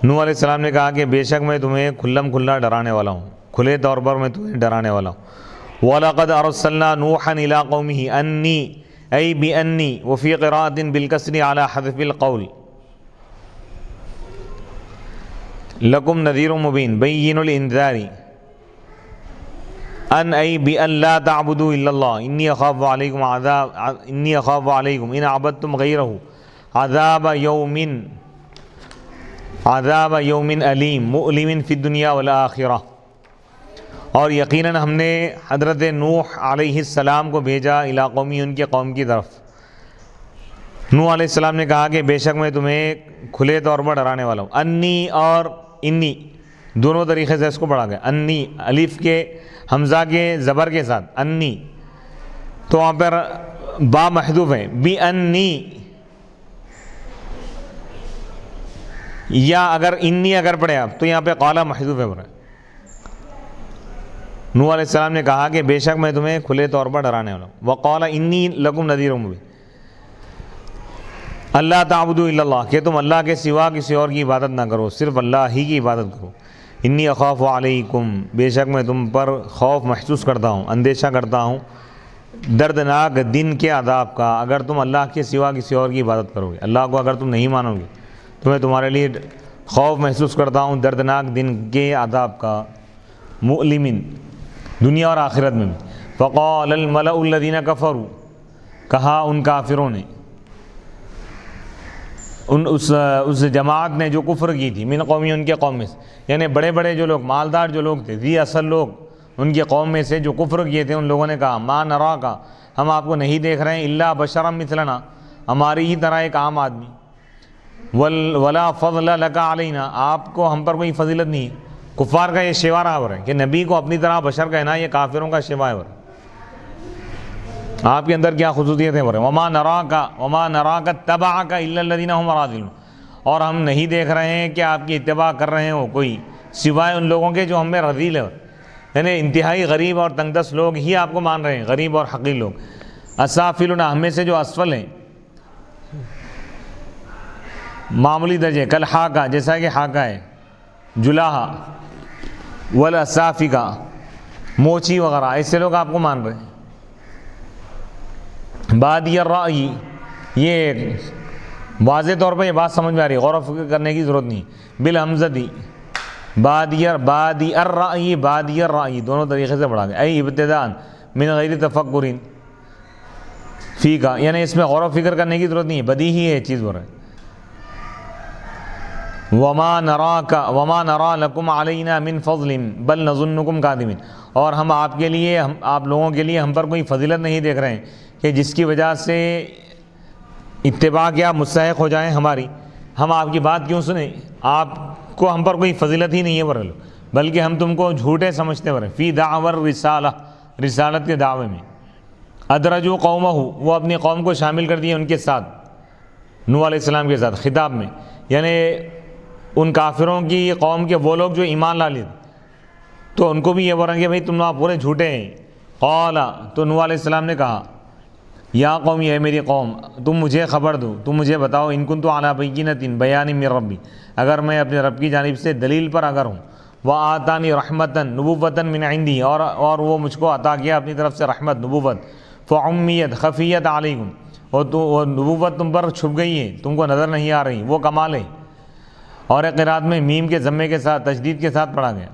نوح علیہ السلام نے کہا کہ بے شک میں تمہیں کھلم کھلا ڈرانے والا ہوں، کھلے طور پر میں تمہیں ڈرانے والا ہوں۔ وَلَقَدْ أَرْسَلْنَا نُوحًا إِلَىٰ قَوْمِهِ أَنِّي أي بأني، وفي قراءة بالكسر على حذف القول، لكم نذير مبين بين الانذار، ان أي بأن لا تعبدوا إلا الله إني أخاف عليكم إن عبدتم غيره عذاب يوم أليم مؤلم في الدنيا والآخرة۔ اور یقیناً ہم نے حضرت نوح علیہ السلام کو بھیجا الی قومی، ان کے قوم کی طرف۔ نوح علیہ السلام نے کہا کہ بے شک میں تمہیں کھلے طور پر ڈرانے والا ہوں۔ انی اور انی دونوں طریقے سے اس کو پڑھا گیا، انی الف کے حمزہ کے زبر کے ساتھ، انی، تو وہاں پر با محذوف ہے، بی انی، یا اگر انی اگر پڑھے آپ تو یہاں پہ قالا محذوف ہے۔ نوح علیہ السلام نے کہا کہ بے شک میں تمہیں کھلے طور پر ڈرانے والا ہوں۔ وقال انی لکم نذیر مبین، اللہ تعبدوا الا اللہ، کہ تم اللہ کے سوا کسی اور کی عبادت نہ کرو، صرف اللہ ہی کی عبادت کرو۔ انی اخاف علیکم، بے شک میں تم پر خوف محسوس کرتا ہوں، اندیشہ کرتا ہوں دردناک دن کے عذاب کا، اگر تم اللہ کے سوا کسی اور کی عبادت کرو گے، اللہ کو اگر تم نہیں مانو گے تو میں تمہارے لیے خوف محسوس کرتا ہوں دردناک دن کے عذاب کا، مؤلمن، دنیا اور آخرت میں بھی۔ فقال الملأ الذین کفروا، کہا ان کافروں نے، اس جماعت نے جو کفر کی تھی، من قومی، ان کے قوم میں سے، یعنی بڑے بڑے جو لوگ، مالدار جو لوگ تھے، ذی اصل لوگ، ان کی قوم میں سے جو کفر کیے تھے، ان لوگوں نے کہا ما نراکا، ہم آپ کو نہیں دیکھ رہے ہیں، الا بشرا مثلنا، ہماری ہی طرح ایک عام آدمی، ولا فضل لک علینا، آپ کو ہم پر کوئی فضیلت نہیں ہے۔ کفار کا یہ شیوا رہا ہے کہ نبی کو اپنی طرح بشر کہنا، یہ کافروں کا شیوا ہے۔ آپ کے اندر کیا خصوصیت ہے؟ وما نراک اتبعک الا الذین هم اراذلون، اور ہم نہیں دیکھ رہے ہیں کہ آپ کی اتباع کر رہے ہو کوئی سوائے ان لوگوں کے جو ہم میں رذیل ہے، یعنی انتہائی غریب اور تنگ دست لوگ ہی آپ کو مان رہے ہیں، غریب اور حقیر لوگ۔ اسافلنا، ہم میں سے جو اسفل ہیں، معمولی درجے، کل حاکہ، جیسا کہ حاکہ ہے، جلاحہ، والاسافکہ، موچی وغیرہ، ایسے لوگ آپ کو مان رہے ہیں۔ بادی الرأی، یہ واضح طور پہ یہ بات سمجھ میں آ رہی ہے، غور و فکر کرنے کی ضرورت نہیں۔ بالحمزتی، بادی الرأی دونوں طریقے سے پڑھا گیا، ای ابتداء من غیر تفکر فی کا، یعنی اس میں غور و فکر کرنے کی ضرورت نہیں ہے، بدیہی ہے چیز ہو رہا ہے۔ وما نرا لکم علینا من فضل بل نظنکم کاذبین، اور ہم آپ کے لیے، آپ لوگوں کے لیے ہم پر کوئی فضیلت نہیں دیکھ رہے ہیں کہ جس کی وجہ سے اتباع کے آپ مستحق ہو جائیں ہماری، ہم آپ کی بات کیوں سنیں؟ آپ کو ہم پر کوئی فضیلت ہی نہیں ہے بلکہ ہم تم کو جھوٹے سمجھتے فی دعور رسالہ، رسالت کے دعوے میں۔ ادرجو قومہ، وہ اپنی قوم کو شامل کر دیے ان کے ساتھ، نوح علیہ السلام کے ساتھ خطاب میں، یعنی ان کافروں کی قوم کے وہ لوگ جو ایمان لا لیے تو ان کو بھی یہ بول رہے ہیں کہ بھائی تم پورے جھوٹے ہیں۔ قال، تو نوح علیہ السلام نے کہا یا قوم، اے میری قوم، تم مجھے خبر دو، تم مجھے بتاؤ، ان کنت علی بینۃ بیان من ربی، اگر میں اپنے رب کی جانب سے دلیل پر اگر ہوں، وآتانی رحمتا نبوۃ من عندی، اور وہ مجھ کو عطا کیا اپنی طرف سے رحمت، نبوت، فعمیت خفیت علیکم، اور وہ نبوت تم پر چھپ گئی ہے، تم کو نظر نہیں آ رہی، وہ کمال ہے۔ اور ایک قرات میں میم کے ضمے کے ساتھ تشدید کے ساتھ پڑھا گیا،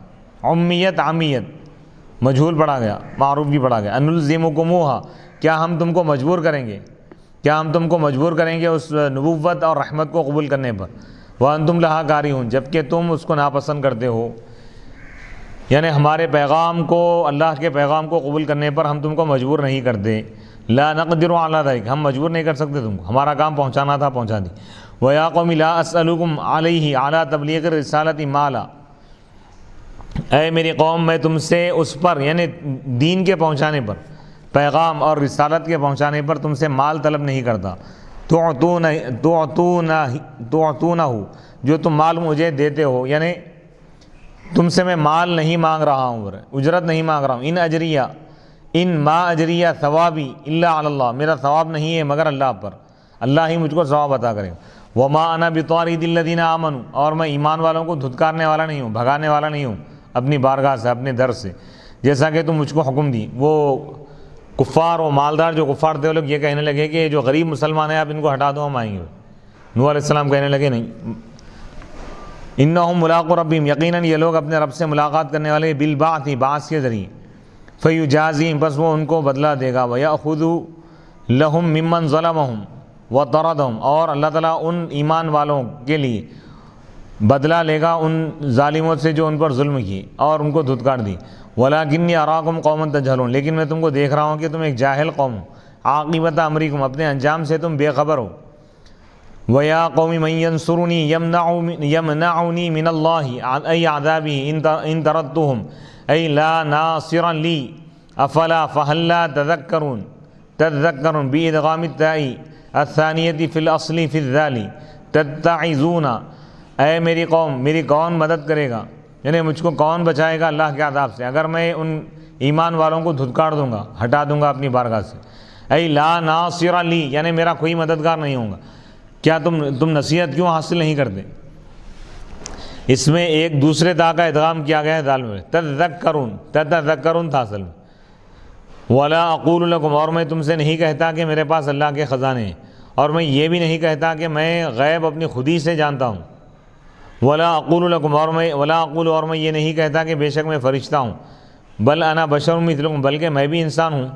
امیت عمیت، مجہول پڑھا گیا، معروف بھی پڑھا گیا۔ انلزمکموہا، کیا ہم تم کو مجبور کریں گے، کیا ہم تم کو مجبور کریں گے اس نبوت اور رحمت کو قبول کرنے پر، وانتم لہا کارہون، جبکہ تم اس کو ناپسند کرتے ہو، یعنی ہمارے پیغام کو، اللہ کے پیغام کو قبول کرنے پر ہم تم کو مجبور نہیں کرتے۔ لا نقدر علی ذلک، ہم مجبور نہیں کر سکتے تم کو، ہمارا کام پہنچانا تھا پہنچا دی۔ ویا قوم لا اسألکم علیہ علی تبلیغ الرسالۃ مالا، اے میری قوم، میں تم سے اس پر، یعنی دین کے پہنچانے پر، پیغام اور رسالت کے پہنچانے پر تم سے مال طلب نہیں کرتا۔ تعطونہ، جو تم مال مجھے دیتے ہو، یعنی تم سے میں مال نہیں مانگ رہا ہوں، اجرت نہیں مانگ رہا ہوں۔ ان اجریہ، ان ما اجریہ ثوابی الا علی اللہ، میرا ثواب نہیں ہے مگر اللہ پر، اللہ ہی مجھ کو ثواب عطا کرے گا۔ وما انا بطارد الذین آمنوا، اور میں ایمان والوں کو دھتکارنے والا نہیں ہوں، بھگانے والا نہیں ہوں اپنی بارگاہ سے، اپنے در سے، جیسا کہ تم مجھ کو حکم دی۔ وہ کفار و مالدار جو کفار تھے وہ لوگ یہ کہنے لگے کہ جو غریب مسلمان ہیں آپ ان کو ہٹا دو، ہم آئیں گے۔ نوح علیہ السلام کہنے لگے نہیں، انہم ملاقو ربہم، یقیناً یہ لوگ اپنے رب سے ملاقات کرنے والے، بالبعث، بعث کے ذریعے، فیجازیہم، بس وہ ان کو بدلہ دے گا، ویأخذ لہم ممن ظلمہم وطردہم، اور اللہ تعالیٰ ان ایمان والوں کے لیے بدلہ لے گا ان ظالموں سے جو ان پر ظلم کیے اور ان کو دھتکار دی۔ وَلَٰكِنِّي أَرَاكُمْ قَوْمًا تَجْهَلُونَ، لیکن میں تم کو دیکھ رہا ہوں کہ تم ایک جاہل قوم ہو، عاقبۃ امرکم، اپنے انجام سے تم بے خبر ہو۔ وَيَا قَوْمِ مَن يَنصُرُنِي يَمْنَعُنِي مِنَ اللَّهِ أَيْ عَذَابِهِ إِن طَرَدتُّهُمْ أَيْ لَا نَاصِرَ لِي أَفَلَا فَهَلْ لَا تَذَكَّرُونَ بِإِدْغَامِ التَّاءِ الثَّانِيَةِ فِي الْأَصْلِ فِي الذَّالِ تَتَّعِظُونَ، اے میری قوم، میری کون مدد کرے گا، یعنی مجھ کو کون بچائے گا اللہ کے عذاب سے اگر میں ان ایمان والوں کو دھتکار دوں گا، ہٹا دوں گا اپنی بارگاہ سے۔ اے لا ناصر لی، یعنی میرا کوئی مددگار نہیں ہوگا۔ کیا تم نصیحت کیوں حاصل نہیں کرتے؟ اس میں ایک دوسرے تا کا ادغام کیا گیا ہے دال میں، تذکرون تھا اصل میں۔ ولا اقول لکم، اور میں تم سے نہیں کہتا کہ میرے پاس اللہ کے خزانے ہیں، اور میں یہ بھی نہیں کہتا کہ میں غیب اپنی خودی سے جانتا ہوں۔ ولا اقول لکم، اور میں یہ نہیں کہتا کہ بے شک میں فرشتہ ہوں، بل انا بشر مثلکم، بلکہ میں بھی انسان ہوں،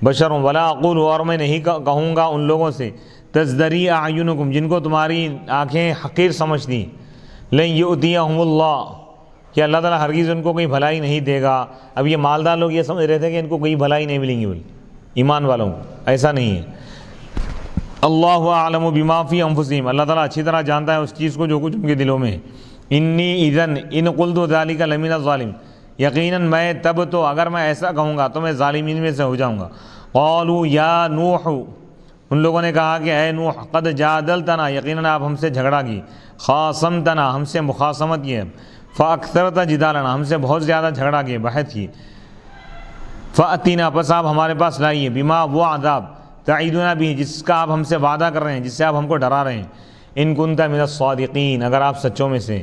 بشر ہوں۔ ولا اقول، اور میں نہیں کہوں گا ان لوگوں سے، تزدری اعینکم، جن کو تمہاری آنکھیں حقیر سمجھتی، لن یؤتیہم اللہ، کہ اللہ تعالیٰ ہرگز ان کو کوئی بھلائی نہیں دے گا۔ اب یہ مالدار لوگ یہ سمجھ رہے تھے کہ ان کو کوئی بھلائی نہیں ملیں گی، بول ایمان والوں کو، ایسا نہیں ہے۔ اللہ اعلم بما فی انفسہم، اللہ تعالیٰ اچھی طرح جانتا ہے اس چیز کو جو کچھ ان کے دلوں میں ہے۔ انی اذن ان قلت ذلک لمن الظالمین، یقیناً میں تب تو، اگر میں ایسا کہوں گا تو میں ظالمین میں سے ہو جاؤں گا۔ قالوا یا نوح، ان لوگوں نے کہا کہ اے نوح، قد جادلتنا، یقیناً آپ ہم سے جھگڑا کی، خاصمتنا، ہم سے مخاصمت کی، فاکثرت جدالنا، ہم سے بہت زیادہ جھگڑا کیے، بحث کی، فاتینا، پس آپ ہمارے پاس لائیے، بما، وہ عذاب، تعیدنا بھی، جس کا آپ ہم سے وعدہ کر رہے ہیں، جس سے آپ ہم کو ڈرا رہے ہیں، ان کنت من الصادقین، اگر آپ سچوں میں سے،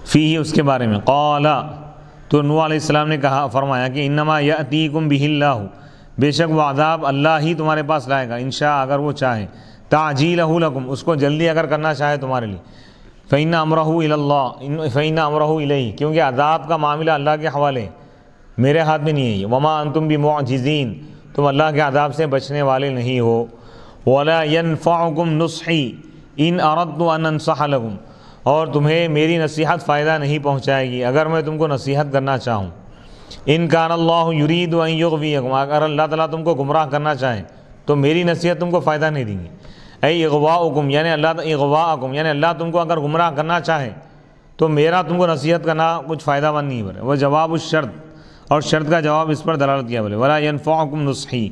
فیہ، اس کے بارے میں۔ قال، تو نوح علیہ السلام نے کہا، فرمایا کہ انما یأتیکم بہ اللہ، بے شک وہ عذاب اللہ ہی تمہارے پاس لائے گا، انشاء، اگر وہ چاہے، تعجیلہ لکم، اس کو جلدی اگر کرنا چاہے تمہارے لیے، فإن امرہ الی اللہ، فإن امرہ الیہ، کیونکہ عذاب کا معاملہ اللہ کے حوالے، میرے ہاتھ میں نہیں ہے۔ وما انتم بمعجزین، تم اللہ کے عذاب سے بچنے والے نہیں ہو۔ ولا ينفعکم نصحی ان اردت ان انصح لکم، اور تمہیں میری نصیحت فائدہ نہیں پہنچائے گی اگر میں تم کو نصیحت کرنا چاہوں۔ ان کان اللہ یرید ان یغویکم، اگر اللہ تعالیٰ تم کو گمراہ کرنا چاہے تو میری نصیحت تم کو فائدہ نہیں دیں گی۔ اے اغواءکم یعنی اغواءکم یعنی اللہ تم کو اگر گمراہ کرنا چاہے تو میرا تم کو نصیحت کرنا کچھ فائدہ مند نہیں بولے. وہ جواب الشرط اور شرط کا جواب اس پر دلالت کیا بولے ولا ینفعکم نصحی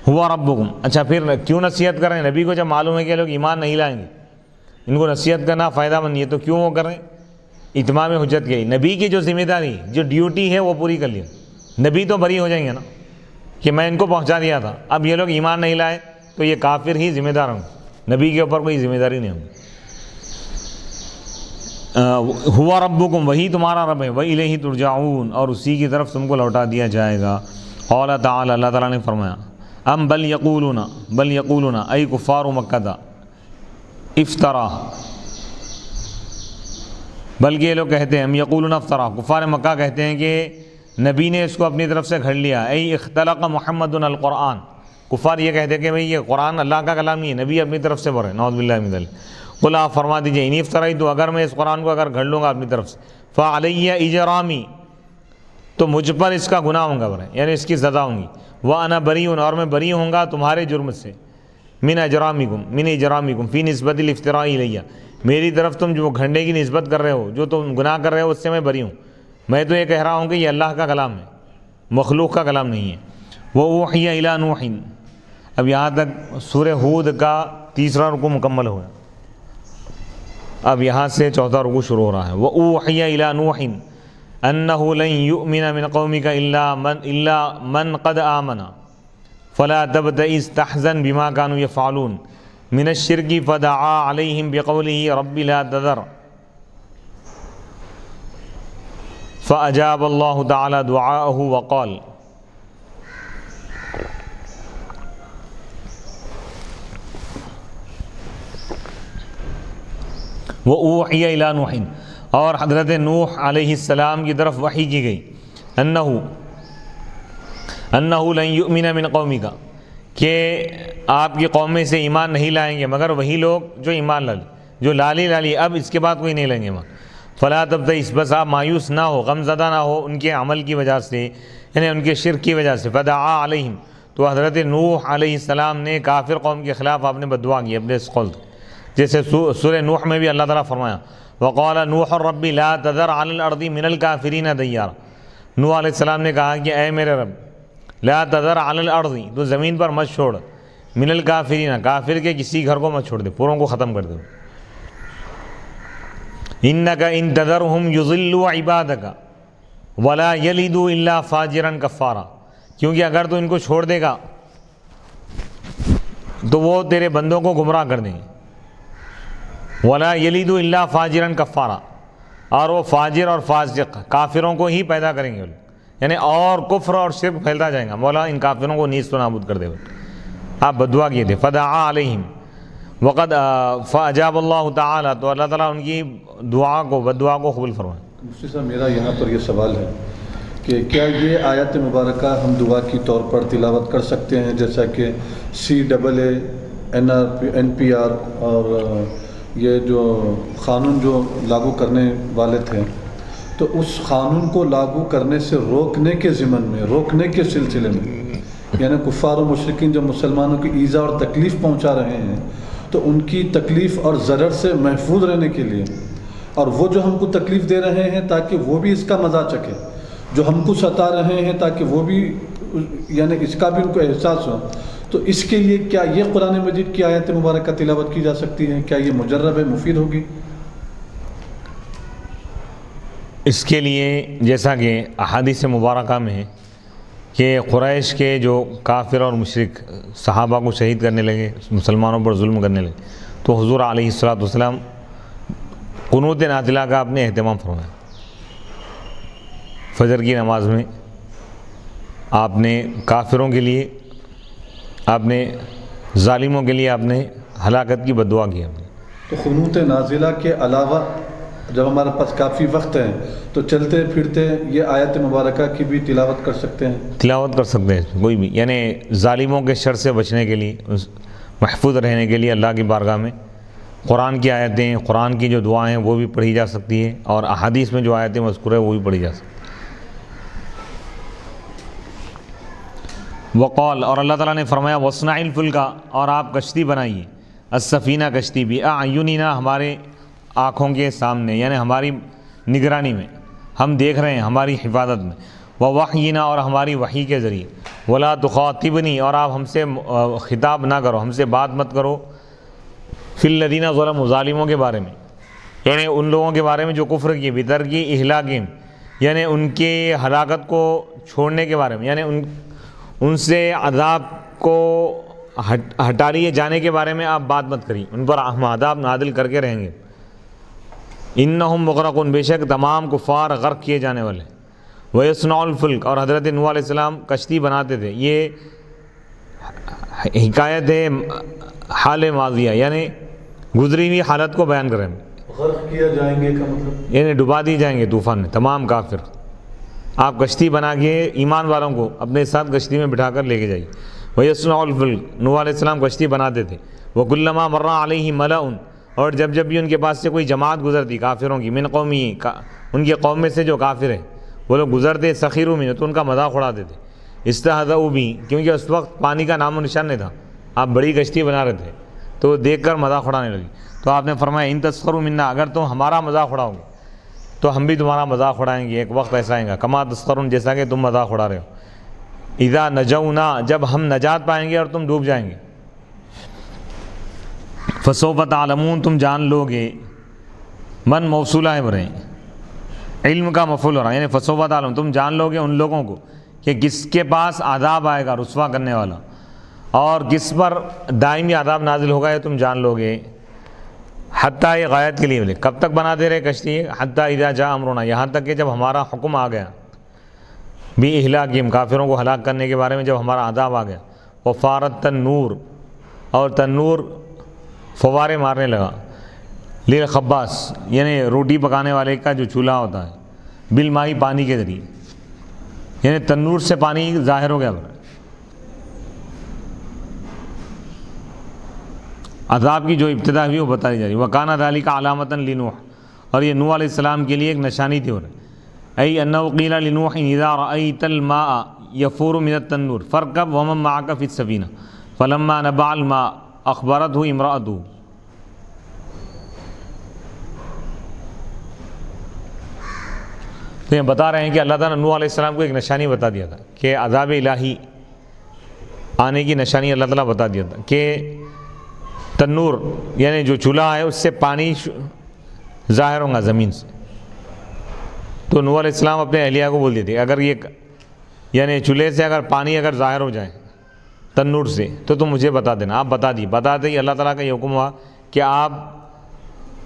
ہوا ربکم. اچھا پھر کیوں نصیحت کر رہے ہیں؟ نبی کو جب معلوم ہے کہ لوگ ایمان نہیں لائیں گے، ان کو نصیحت کرنا فائدہ مند نہیں ہے، تو کیوں وہ کر رہے ہیں؟ اتمام حجت کی. نبی کی جو ذمہ داری جو ڈیوٹی ہے وہ پوری کر لیا. نبی تو بری ہو جائیں گے نا کہ میں ان کو پہنچا دیا تھا، اب یہ لوگ ایمان نہیں لائے تو یہ کافر ہی ذمہ دار ہوں گے، نبی کے اوپر کوئی ذمہ داری نہیں ہوگی. ہوا ربکم وہی تمہارا رب ہے، وَإِلَيْهِ تُرْجَعُونَ اور اسی کی طرف تم کو لوٹا دیا جائے گا. قال تعالی اللہ تعالیٰ نے فرمایا ام بل یقولون ای کفار مکہ افطرا، بلکہ یہ لوگ کہتے ہیں ہم یقولون افطرا، کفار مکہ کہتے ہیں کہ نبی نے اس کو اپنی طرف سے گھڑ لیا. ای اختلق محمد القرآن، کفار یہ کہتے ہیں کہ بھئی یہ قرآن اللہ کا کلام نہیں ہے، نبی اپنی طرف سے بول رہے ہیں، نعوذ باللہ من ذلک. قل آپ فرما دیجئے انی افترائیت، تو اگر میں اس قرآن کو اگر گھڑ لوں گا اپنی طرف سے، فعلی اجرامی تو مجھ پر اس کا گناہ ہوں گا، یعنی اس کی سزا ہوں گی. وانا بریء اور میں بری ہوں گا تمہارے جرم سے، من اجرامکم فی نسبت الافتراء الیہ، میری طرف تم جو گھنڈے کی نسبت کر رہے ہو، جو تم گناہ کر رہے ہو اس سے میں بری ہوں. میں تو یہ کہہ رہا ہوں کہ یہ اللہ کا کلام ہے، مخلوق کا کلام نہیں ہے. وَأُوحِيَ إِلَىٰ نُوحٍ، اب یہاں تک سورہ ہود کا تیسرا رکوع مکمل ہوا. اب یہاں سے چوتھا رکوع شروع ہو رہا ہے. وَأُوحِيَ إِلَىٰ نُوحٍ أَنَّهُ لَن يُؤْمِنَ مِنْ قَوْمِكَ إِلَّا مَنْ قَدْ آمَنَ فَلَا تَبْتَئِسْ تَحْزَنْ بِمَا كَانُوا يَفْعَلُونَ مِنَ الشِّرْكِ فَدَعَا عَلَيْهِمْ بِقَوْلِهِ رَبِّ لَا تَذَرْ فَأَجَابَ اللَّهُ تَعَالَى دُعَاءَهُ وَقَالَ وَأُوحِيَ إِلَىٰ نُوحٍ اور حضرت نوح علیہ السلام کی طرف وحی کی گئی انہو لن یؤمن من قومک کہ آپ کی قوم میں سے ایمان نہیں لائیں گے مگر وہی لوگ جو ایمان لائیں، جو لالی اب اس کے بعد کوئی نہیں لیں گے. فلا تبتئس بس آپ مایوس نہ ہو، غم زدہ نہ ہو ان کے عمل کی وجہ سے، یعنی ان کے شرک کی وجہ سے. فدعا علیہم تو حضرت نوح علیہ السلام نے کافر قوم کے خلاف آپ نے بددعا کی اپنے اس قول، جیسے سورہ نوح میں بھی اللہ تعالیٰ فرمایا وقال نوح رب لا تذر علی الارض من الکافرین دیارا. نوح علیہ السلام نے کہا کہ اے میرے رب لا تذر علی الارض، تو زمین پر مت چھوڑ، من الکافرین کافر کے کسی گھر کو مت چھوڑ دے، پوروں کو ختم کر دے. انک ان تذرہم یضلوا عبادک ولا یلدوا الا فاجرا کفارا، کیونکہ اگر تو ان کو چھوڑ دے گا تو وہ تیرے بندوں کو گمراہ کر دیں گے. ولا یلد الا فاجرا کفارا، اور وہ فاجر اور فاسق کافروں کو ہی پیدا کریں گے، یعنی اور کفر اور شرک پھیلتا جائے گا. مولا ان کافروں کو نیست و نابود کر دے. آپ بددعا کیے تھے. فدعا علیہم وقد فاجاب اللہ تعالی، تو اللہ تعالیٰ ان کی دعا کو بددعا کو قبول فرمائے. مفتی صاحب میرا یہاں پر یہ سوال ہے کہ کیا یہ آیت مبارکہ ہم دعا کی طور پر تلاوت کر سکتے ہیں، جیسا کہ CAA NPR اور یہ جو قانون جو لاگو کرنے والے تھے، تو اس قانون کو لاگو کرنے سے روکنے کے ضمن میں، روکنے کے سلسلے میں، یعنی کفار و مشرکین جو مسلمانوں کی ایذا اور تکلیف پہنچا رہے ہیں، تو ان کی تکلیف اور ضرر سے محفوظ رہنے کے لیے، اور وہ جو ہم کو تکلیف دے رہے ہیں تاکہ وہ بھی اس کا مزہ چکھے، جو ہم کو ستا رہے ہیں تاکہ وہ بھی یعنی اس کا بھی ان کو احساس ہو، تو اس کے لیے کیا یہ قرآن مجید کی آیت مبارکہ تلاوت کی جا سکتی ہے؟ کیا یہ مجرب ہے، مفید ہوگی؟ اس کے لیے جیسا کہ احادیث مبارکہ میں ہے کہ قریش کے جو کافر اور مشرک صحابہ کو شہید کرنے لگے، مسلمانوں پر ظلم کرنے لگے، تو حضور علیہ الصلوۃ والسلام قنوت نازلہ کا آپ نے اہتمام فرمایا. فجر کی نماز میں آپ نے کافروں کے لیے، آپ نے ظالموں کے لیے آپ نے ہلاکت کی بددعا کی. تو قنوت نازلہ کے علاوہ جب ہمارے پاس کافی وقت ہے تو چلتے پھرتے یہ آیت مبارکہ کی بھی تلاوت کر سکتے ہیں؟ تلاوت کر سکتے ہیں کوئی بھی، یعنی ظالموں کے شر سے بچنے کے لیے، محفوظ رہنے کے لیے اللہ کی بارگاہ میں قرآن کی آیتیں، قرآن کی جو دعائیں وہ بھی پڑھی جا سکتی ہیں، اور احادیث میں جو آیتیں مذکور ہیں وہ بھی پڑھی جا سکتی ہیں. وقال اور اللہ تعالیٰ نے فرمایا وصنع الفلک، اور آپ کشتی بنائیے، السفینہ کشتی بھی، اعیننا ہمارے آنکھوں کے سامنے، یعنی ہماری نگرانی میں، ہم دیکھ رہے ہیں ہماری حفاظت میں، ووحینا اور ہماری وحی کے ذریعے، ولا تخاطبنی اور آپ ہم سے خطاب نہ کرو، ہم سے بات مت کرو، فی الذین ظلموا ظالموں کے بارے میں، یعنی ان لوگوں کے بارے میں جو کفر کی، بترکی اہلاکہم یعنی ان کے ہلاکت کو چھوڑنے کے بارے میں، یعنی ان سے عذاب کو ہٹا لیے جانے کے بارے میں آپ بات مت کریے، ان پر ہم عذاب نازل کر کے رہیں گے۔ انہم مغرقون بے شک تمام کفار غرق کیے جانے والے، ویصنع الفلک اور حضرت نوح علیہ السلام کشتی بناتے تھے، یہ حکایت ہے حال ماضیہ یعنی گزری ہوئی حالت کو بیان کریں، غرق کیا جائیں گے کا مطلب یعنی ڈبا دی جائیں گے طوفان میں تمام کافر۔ آپ کشتی بنا کے ایمان والوں کو اپنے ساتھ کشتی میں بٹھا کر لے کے جائیے۔ وَيَصْنَعُ الْفُلْكَ نوح علیہ السلام کشتی بناتے تھے، وَكُلَّمَا مَرَّ عَلَيْهِ مَلَأٌ اور جب بھی ان کے پاس سے کوئی جماعت گزرتی کافروں کی، من قومی ان کے قوم میں سے جو کافر ہیں وہ لوگ گزرتے، سخروا منہ تو ان کا مذاق اڑاتے تھے، استہزأوا بہ کیونکہ اس وقت پانی کا نام و نشان نہیں تھا، آپ بڑی کشتی بنا رہے تھے تو دیکھ کر مذاق اڑانے لگی، تو آپ نے فرمایا ان تسخروا منا اگر تم ہمارا مذاق اڑاؤ گے تو ہم بھی تمہارا مذاق اڑائیں گے، ایک وقت ایسا آئے گا کما تسخرون جیسا کہ تم مذاق اڑا رہے ہو، اذا نجونا جب ہم نجات پائیں گے اور تم ڈوب جائیں گے، فسوف تعلمون تم جان لو گے، من موصولہ ہے برے علم کا مفعول ہو رہا ہے، یعنی فسوف تعلمون تم جان لو گے ان لوگوں کو کہ کس کے پاس عذاب آئے گا رسوا کرنے والا اور کس پر دائمی عذاب نازل ہوگا، یہ تم جان لو گے۔ حتیٰ یہ غایت کے لیے بولے کب تک بناتے رہے کشتی، حتیٰ اذا جاء امرنا یہاں تک کہ جب ہمارا حکم آ گیا، بھی اہلاکہم کافروں کو ہلاک کرنے کے بارے میں جب ہمارا عذاب آ گیا، وفارت تنور اور تنور فوارے مارنے لگا، للخباس یعنی روٹی پکانے والے کا جو چولہا ہوتا ہے، بالمائی پانی کے ذریعے، یعنی تنور سے پانی ظاہر ہو گیا، عذاب کی جو ابتدا ہوئی وہ بتائی جا رہی، وَكَانَ ذَلِكَ عَلَامَةً لِنُوحٍ اور یہ نوح علیہ السلام کے لیے ایک نشانی تھی، ای انہ قیل لنوح اذا رأیت الماء یفور من التنور فارکب ومن معک فی السفینہ فلما نبع الماء اخبرته امرأته، تو یہ بتا رہے ہیں کہ اللہ تعالیٰ نوح علیہ السلام کو ایک نشانی بتا دیا تھا کہ عذاب الہی آنے کی نشانی اللہ تعالیٰ بتا دیا تھا کہ تنور یعنی جو چولہا ہے اس سے پانی ظاہر ہوگا زمین سے، تو نوح علیہ السلام اپنے اہلیہ کو بول دیے تھے اگر یہ یعنی چولہے سے اگر پانی اگر ظاہر ہو جائے تنور سے تو تم مجھے بتا دینا، آپ بتا دی اللہ تعالیٰ کا یہ حکم ہوا کہ آپ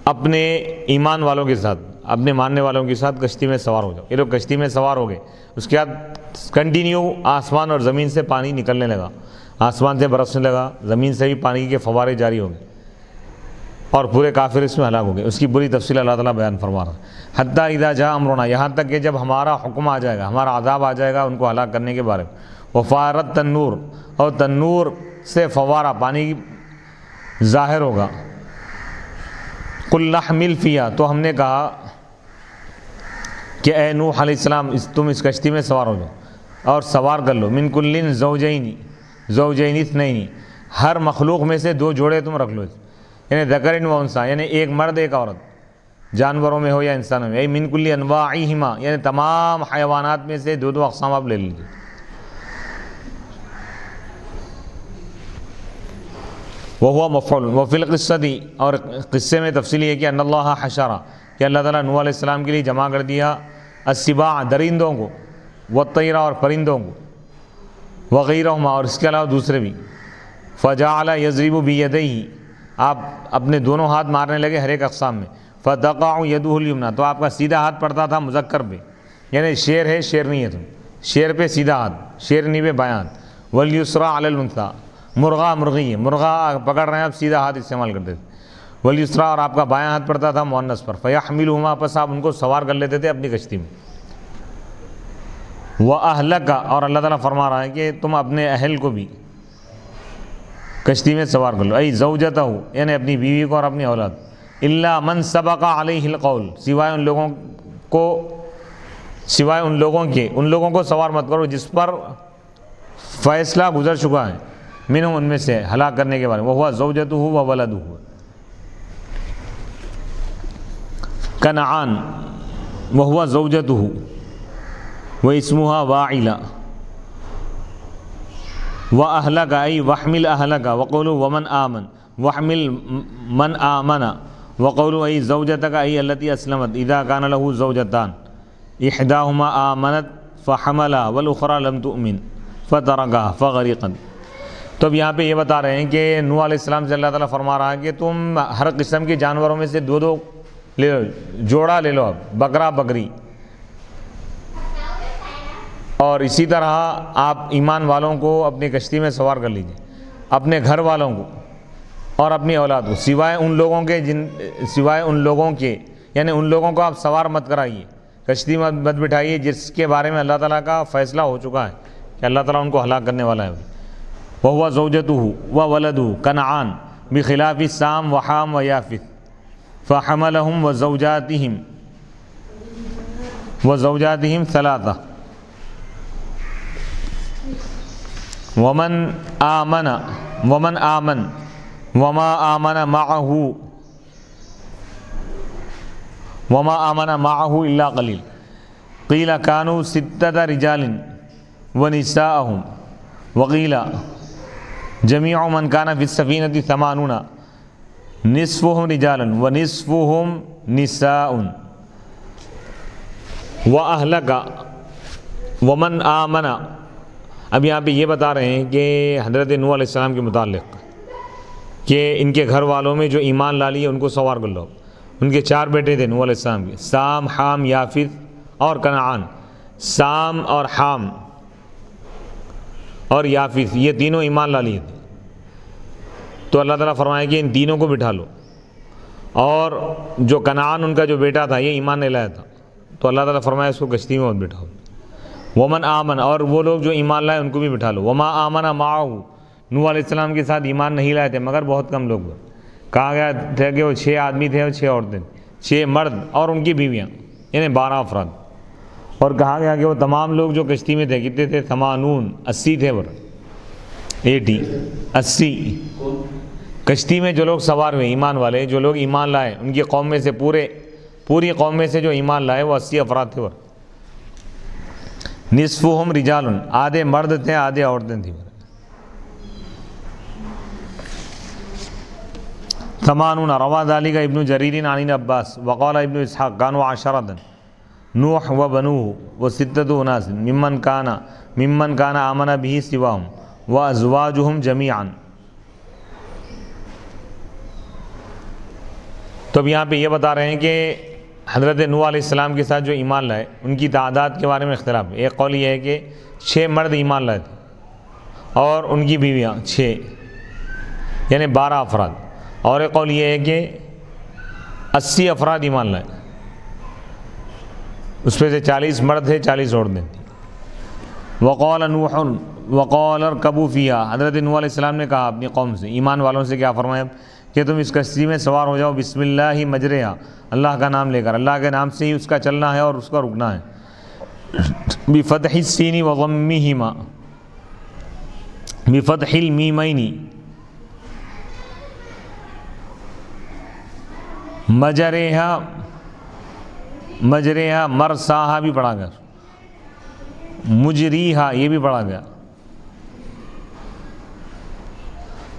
اپنے ایمان والوں کے ساتھ اپنے ماننے والوں کے ساتھ کشتی میں سوار ہو جاؤ۔ یہ لوگ کشتی میں سوار ہو گئے، اس کے بعد کنٹینیو آسمان اور زمین سے پانی نکلنے لگا، آسمان سے برسنے لگا، زمین سے بھی پانی کے فوارے جاری ہو گئے اور پورے کافر اس میں ہلاک ہو گئے۔ اس کی بری تفصیل اللہ تعالیٰ بیان فرما رہا ہے، حتیٰ اذا جاء امرنا یہاں تک کہ جب ہمارا حکم آ جائے گا، ہمارا عذاب آ جائے گا ان کو ہلاک کرنے کے بارے میں، وفارت تنور اور تنور سے فوارہ پانی ظاہر ہوگا، قل احمل فیہا تو ہم نے کہا کہ اے نوح علیہ السلام تم اس کشتی میں سوار ہو جاؤ اور سوار کر لو، من کل زوجین اثنین ہر مخلوق میں سے دو جوڑے تم رکھ لو، یعنی ذکر و انثی یعنی ایک مرد ایک عورت، جانوروں میں ہو یا انسانوں میں، من کل انواعہما یعنی تمام حیوانات میں سے دو اقسام آپ لے لیجیے۔ وہو مفعول وفی القصۃ اور قصے میں تفصیل یہ کہ ان اللہ حشر کہ اللہ تعالیٰ نوح علیہ السلام کے لیے جمع کر دیا السباع درندوں کو، والطیر اور پرندوں کو، وغیرہما اور اس کے علاوہ دوسرے بھی، فجعل یضرب بیدیہ آپ اپنے دونوں ہاتھ مارنے لگے ہر ایک اقسام میں، فتقع یدہ الیمنی تو آپ کا سیدھا ہاتھ پڑتا تھا مذکر پہ، یعنی شیر ہے شیرنی ہے تم، شیر پہ سیدھا ہاتھ، شیرنی پہ بایاں ہاتھ، والیسری علی الانثی مرغا مرغی ہے، مرغا پکڑ رہے ہیں آپ سیدھا ہاتھ استعمال کرتے تھے، والیسری اور آپ کا بایاں ہاتھ پڑتا تھا مؤنث پر، فیحملہما پس آپ ان کو سوار کر لیتے تھے اپنی کشتی میں، وَأَهْلَكَ اور اللہ تعالیٰ فرما رہا ہے کہ تم اپنے اہل کو بھی کشتی میں سوار کر لو، ای زوجتہ یعنی اپنی بیوی کو اور اپنی اولاد، الا من سبق علیہ القول سوائے ان لوگوں کو سوار مت کرو جس پر فیصلہ گزر چکا ہے، منہم ان میں سے ہلاک کرنے کے بارے میں، وہو زوجتہ و ولدہ، کنعان وہو زوجتہ و اسمہا واعلہ وَأَهْلَكَ أي وَحْمِلْ أَهْلَكَ وَقَوْلُوا وَمَنْ آمَنَ وَحْمِلْ مَنْ آمَنَ وَقَوْلُوا أي زَوْجَتَكَ أي التي أسلمت إذا كان له زوجتان إحداهما آمنت فحملها والأخرى لم تؤمن فتركها فغرقت۔ تو اب یہاں پہ یہ بتا رہے ہیں کہ نوح علیہ السلام سے اللہ تعالیٰ فرما رہا ہے کہ تم ہر قسم کے جانوروں میں سے دو دو لے لو، جوڑا لے لو، اب بکرا بکری، اور اسی طرح آپ ایمان والوں کو اپنی کشتی میں سوار کر لیجئے، اپنے گھر والوں کو اور اپنی اولاد کو، سوائے ان لوگوں کے یعنی ان لوگوں کو آپ سوار مت کرائیے، کشتی مت بٹھائیے جس کے بارے میں اللہ تعالیٰ کا فیصلہ ہو چکا ہے کہ اللہ تعالیٰ ان کو ہلاک کرنے والا ہے۔ وَهُوَ زَوْجَتُهُ وَوَلَدُهُ كَنْعَانَ بِخِلَافِ سام وحام ویافث فَحَمَلَهُمْ وَزَوْجَاتِهِمْ ثَلَاثَةً ومن آمن وما آمن معه إلا قليل قيل كانوا 6 رجال ونساءهم وقيل جميع من كان في السفينة 80 نصفهم رجال ونصفهم نساء وأهلك ومن آمن۔ اب یہاں پہ یہ بتا رہے ہیں کہ حضرت نوح علیہ السلام کے متعلق کہ ان کے گھر والوں میں جو ایمان لا لیے ان کو سوار کر لو۔ ان کے 4 بیٹے تھے نوح علیہ السلام کے، سام، حام، یافث اور کنعان۔ سام اور حام اور یافث یہ تینوں ایمان لا لیے تھے، تو اللہ تعالیٰ فرمایا کہ ان تینوں کو بٹھا لو، اور جو کنعان ان کا جو بیٹا تھا یہ ایمان نہیں لایا تھا، تو اللہ تعالیٰ فرمایا اس کو کشتی میں مت بٹھاؤ۔ ومن آمن، اور وہ لوگ جو ایمان لائے ان کو بھی بٹھا لو۔ وما آمن معه، نوح علیہ السلام کے ساتھ ایمان نہیں لائے تھے مگر بہت کم لوگ ہوئے۔ کہا گیا تھا کہ وہ 6 آدمی تھے اور 6 عورتیں، 6 مرد اور ان کی بیویاں، یعنی 12 افراد۔ اور کہا گیا کہ وہ تمام لوگ جو کشتی میں تھے کتنے تھے؟ 80 تھے، 80 کشتی میں جو لوگ سوار ہوئے ایمان والے، جو لوگ ایمان لائے ان کی قوم میں سے، پوری قوم میں سے جو ایمان لائے وہ 80 افراد تھے۔ نصفہم رجال، آدھے مرد تھے آدھے عورتیں تھیں۔ 80 روا ذلك ابن جریر عن ابن عباس وقال ابن اسحاق كانوا 10 نوح وبنوه و6 اناس ممن كان آمن به سواهم وازواجهم جميعا۔ تو اب یہاں پہ یہ بتا رہے ہیں کہ حضرت نوح علیہ السلام کے ساتھ جو ایمان لائے ان کی تعداد کے بارے میں اختلاف ہے۔ ایک قول یہ ہے کہ 6 مرد ایمان لائے تھے اور ان کی بیویاں 6، یعنی 12 افراد، اور ایک قول یہ ہے کہ 80 افراد ایمان لائے، اس میں سے 40 مرد تھے 40 عورتیں تھیں۔ وقال اركبوا فيها، حضرت نوح علیہ السلام نے کہا اپنی قوم سے، ایمان والوں سے کیا فرمایا کہ تم اس کشتی میں سوار ہو جاؤ، بسم اللہ مجریہا، اللہ کا نام لے کر، اللہ کے نام سے ہی اس کا چلنا ہے اور اس کا رکنا ہے۔ بفتح السین وضمہما، بفتح المیمین، مجریہا مرساہا بھی پڑھا گیا، مجریہا یہ بھی پڑھا گیا،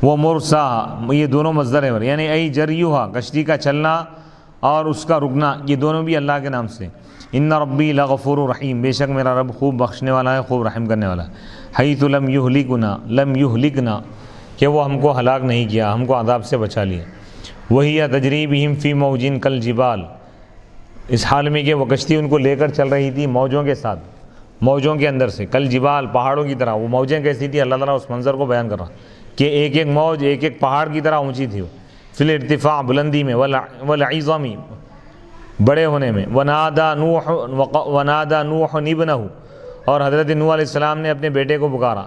وہ مرساہا یہ دونوں مصدر ہیں، یعنی ای جریوہا کشتی کا چلنا اور اس کا رکنا، یہ دونوں بھی اللہ کے نام سے۔ ان ربی لغفور رحیم، بے شک میرا رب خوب بخشنے والا ہے، خوب رحم کرنے والا ہے۔ حیث لم یہلکنا، کہ وہ ہم کو ہلاک نہیں کیا، ہم کو عذاب سے بچا لیا۔ وہی تجری بہم فی موج کالجبال، اس حال میں کہ وہ کشتی ان کو لے کر چل رہی تھی موجوں کے ساتھ، موجوں کے اندر سے، کالجبال پہاڑوں کی طرح۔ وہ موجیں کیسی تھی؟ اللہ تعالیٰ اس منظر کو بیان کر رہا کہ ایک ایک موج ایک ایک پہاڑ کی طرح اونچی تھی، فی الارتفاع بلندی میں، والعظم بڑے ہونے میں۔ ونادى نوح ابنہ، اور حضرت نوح علیہ السلام نے اپنے بیٹے کو پکارا،